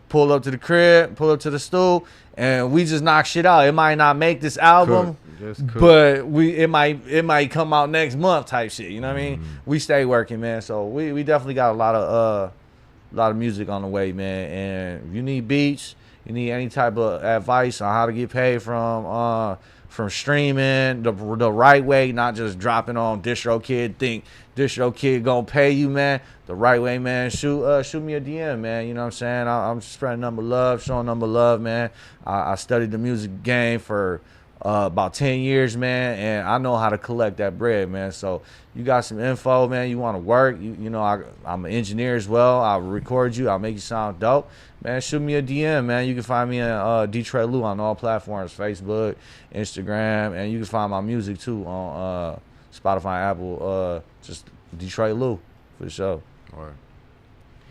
pull up to the crib, pull up to the stool, and we just knock shit out. It might not make this album, but it might come out next month type shit. You know what I mean? We stay working, man. So we definitely got a lot of music on the way, man. And if you need beats, you need any type of advice on how to get paid from streaming the right way, not just dropping on DistroKid. Think DistroKid gonna pay you, man. The right way, man. Shoot me a DM, man. You know what I'm saying? I'm spreading number love, showing number love, man. I studied the music game for about 10 years, man, and I know how to collect that bread, man. So you got some info, man. You want to work? You know, I'm an engineer as well. I'll record you. I'll make you sound dope, man. Shoot me a DM, man. You can find me on Detroit Lou on all platforms, Facebook, Instagram, and you can find my music too on Spotify, Apple. Just Detroit Lou for sure. All right.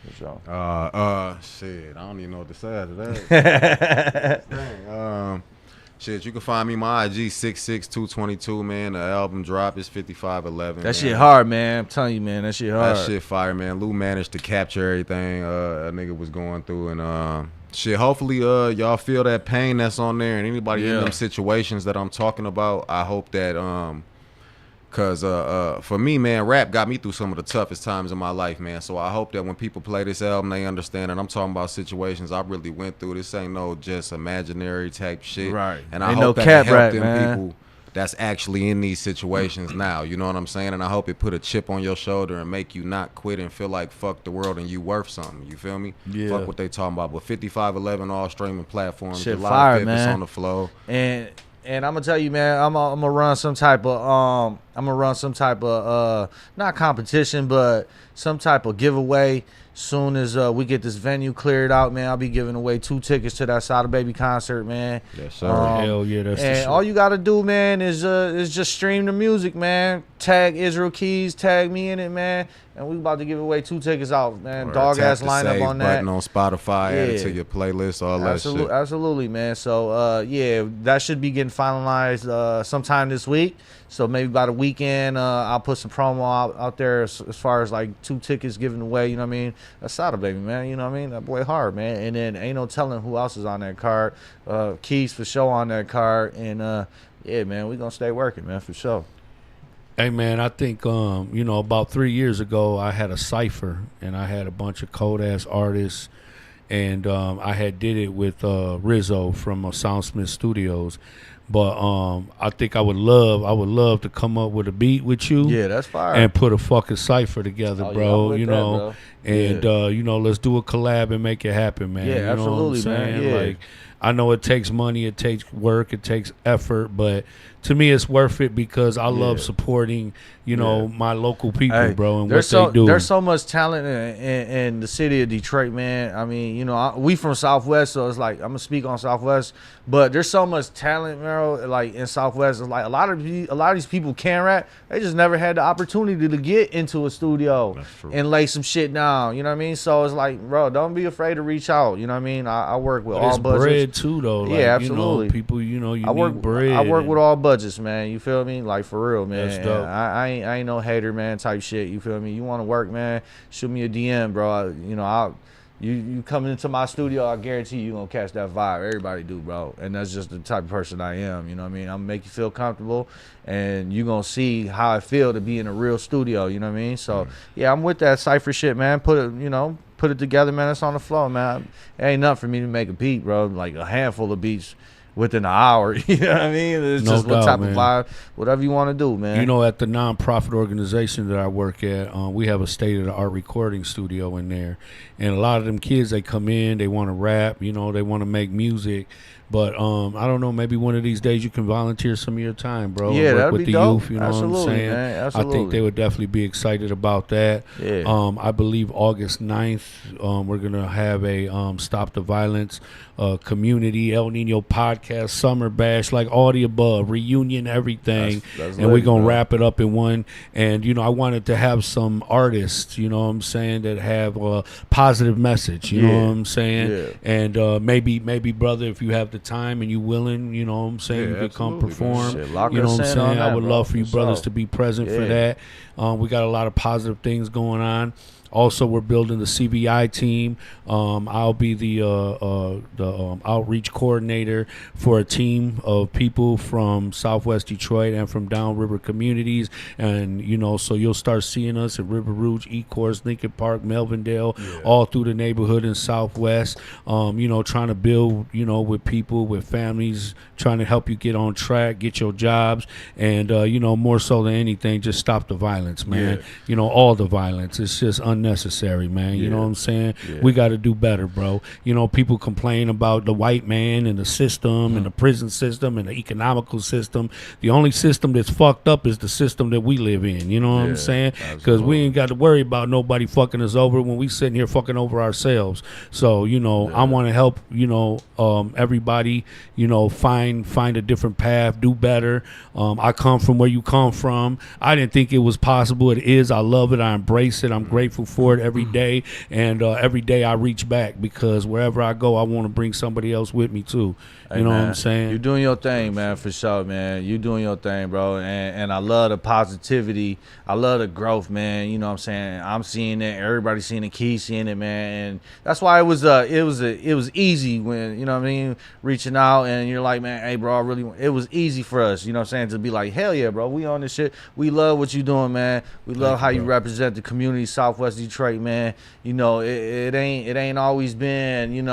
For sure. Shit, I don't even know what to say after that. Dang. Shit, you can find me my IG 66222, man. The album drop is 5511. That shit hard, man. I'm telling you, man. That shit hard. That shit fire, man. Lou managed to capture everything a nigga was going through, and shit. Hopefully, y'all feel that pain that's on there, and anybody in them situations that I'm talking about. I hope that Cause for me, man, rap got me through some of the toughest times in my life, man. So I hope that when people play this album, they understand that I'm talking about situations I really went through. This ain't no just imaginary type shit. Right. And I hope that it help them people that's actually in these situations now. You know what I'm saying? And I hope it put a chip on your shoulder and make you not quit and feel like fuck the world and you worth something. You feel me? Yeah. Fuck what they talking about. But 5511 all streaming platforms. Shit July fire, 5th, man. It's on the flow. And I'm gonna tell you, man, I'm gonna run some type of not competition, but some type of giveaway. Soon as we get this venue cleared out, man, I'll be giving away 2 tickets to that Sada Baby concert, man. Yes, sir. Hell yeah, that's the and shit. all you gotta do, man, is just stream the music, man. Tag Israel Keys, tag me in it, man. And we about to give away 2 tickets out, man. Dog ass lineup on that. Button on Spotify, add it to your playlist, all that shit. Absolutely, man. So yeah, that should be getting finalized sometime this week. So maybe about a weekend, I'll put some promo out there as far as like 2 tickets given away. You know what I mean? That's Sada Baby, man. You know what I mean? That boy hard, man. And then ain't no telling who else is on that card. Keys for sure on that card. And yeah, man, we gonna stay working, man, for sure. Hey man, I think you know, about 3 years ago I had a cipher and I had a bunch of cold ass artists, and I had did it with Rizzo from Soundsmith Studios. But I think I would love to come up with a beat with you. Yeah, that's fire. And put a fucking cipher together, bro. Yeah, you know, that, bro. and you know, let's do a collab and make it happen, man. Yeah, you know absolutely, what I'm saying? man. Yeah. Like, I know it takes money, it takes work, it takes effort, but to me, it's worth it because I love supporting, you know, my local people, bro, and what they do. There's so much talent in the city of Detroit, man. I mean, you know, we from Southwest, so it's like I'm gonna speak on Southwest, but there's so much talent, bro. Like in Southwest, it's like a lot of these people can rap. They just never had the opportunity to get into a studio and lay some shit down. You know what I mean? So it's like, bro, don't be afraid to reach out. You know what I mean? I work with all budgets. Bread too, though. Like, yeah, absolutely. You know, people, you know, you need bread. I work with all budgets, man. You feel me? Like for real, man. That's dope. I ain't no hater, man. Type shit. You feel me? You want to work, man? Shoot me a DM, bro. You know, You coming into my studio, I guarantee you gonna catch that vibe. Everybody do, bro. And that's just the type of person I am. You know what I mean? I'm gonna make you feel comfortable, and you gonna see how I feel to be in a real studio. You know what I mean? So yeah, I'm with that cypher shit, man. Put it together, man. It's on the floor, man. It ain't nothing for me to make a beat, bro. Like a handful of beats within an hour. You know what I mean? It's No just what doubt, type man. of vibe, whatever you want to do, man. You know, at the nonprofit organization that I work at, we have a state-of-the-art recording studio in there. And a lot of them kids, they come in, they want to rap, they want to make music. But I don't know, maybe one of these days you can volunteer some of your time, bro. Yeah, work that'd with be the dope. youth, you know Absolutely, what I'm saying? man. I Absolutely. think they would definitely be excited about that. Yeah. I believe August 9th, we're going to have a Stop the Violence community El Nino podcast summer bash, like all the above, reunion, everything. That's and we're lit, going to bro. wrap it up in one. And, I wanted to have some artists, you know what I'm saying, that have a positive message, you know Yeah. what I'm saying? Yeah. And maybe, brother, if you have the time and you willing, you know what I'm saying, Yeah, you could come absolutely, man. perform. Shit, lock You know us what I'm in on saying? I that, would bro, love for you for brothers sure. to be present for Yeah. that. We got a lot of positive things going on. Also, we're building the CVI team. I'll be the outreach coordinator for a team of people from Southwest Detroit and from downriver communities. And, so you'll start seeing us at River Rouge, Ecorse, Lincoln Park, Melvindale, all through the neighborhood in Southwest. Trying to build, with people, with families, trying to help you get on track, get your jobs. And, more so than anything, just stop the violence, man. All the violence. It's just unnecessary, man. You know what I'm saying? Yeah. We got to do better, bro. People complain about the white man and the system and the prison system and the economical system. The only system that's fucked up is the system that we live in. You know what I'm Yeah, saying? Because we ain't got to worry about nobody fucking us over when we sitting here fucking over ourselves. So, I want to help, everybody, find a different path, do better. I come from where you come from. I didn't think it was possible. It is. I love it. I embrace it. I'm grateful for it every day. And every day I reach back because wherever I go, I want to bring somebody else with me too. Hey, You know what man, I'm saying? You're doing your thing, man, for sure, man. You doing your thing, bro. And I love the positivity. I love the growth, man. You know what I'm saying? I'm seeing it. Everybody's seeing it. Key seeing it, man. And that's why it was easy when, you know what I mean, reaching out and you're like, man, hey, bro, it was easy for us, you know what I'm saying, to be like, hell yeah, bro, we on this shit. We love what you doing, man. We love how you represent the community, Southwest Detroit, man. It ain't always been,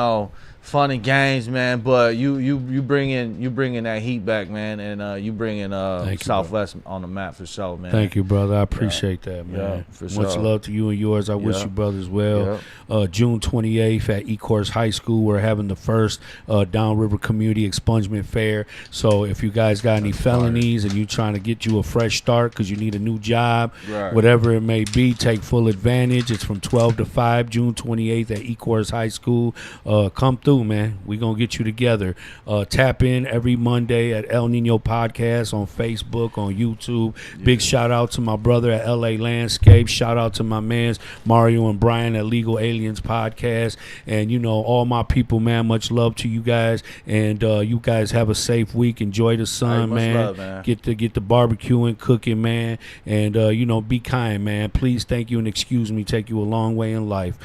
fun and games, man, but you bringing that heat back, man, and you bringing Southwest on the map for sure, man. Thank you, brother. I appreciate that, man. Yeah, for Much sure. love to you and yours. I wish Yeah. you brothers well. June 28th at Ecorse High School, we're having the first Downriver Community Expungement Fair. So if you guys got any felonies and you trying to get you a fresh start because you need a new job, Right. whatever it may be, take full advantage. It's from 12 to 5, June 28th at Ecorse High School. Come through, man. We're going to get you together. Tap in every Monday at El Nino Podcast on Facebook, on YouTube. Big shout out to my brother at LA Landscape. Shout out to my mans Mario and Brian at Legal Aliens Podcast. And, all my people, man, much love to you guys. And you guys have a safe week. Enjoy the sun, much man. love, man. Get the barbecuing, cooking, man. And, be kind, man. Please, thank you, and excuse me. Take you a long way in life.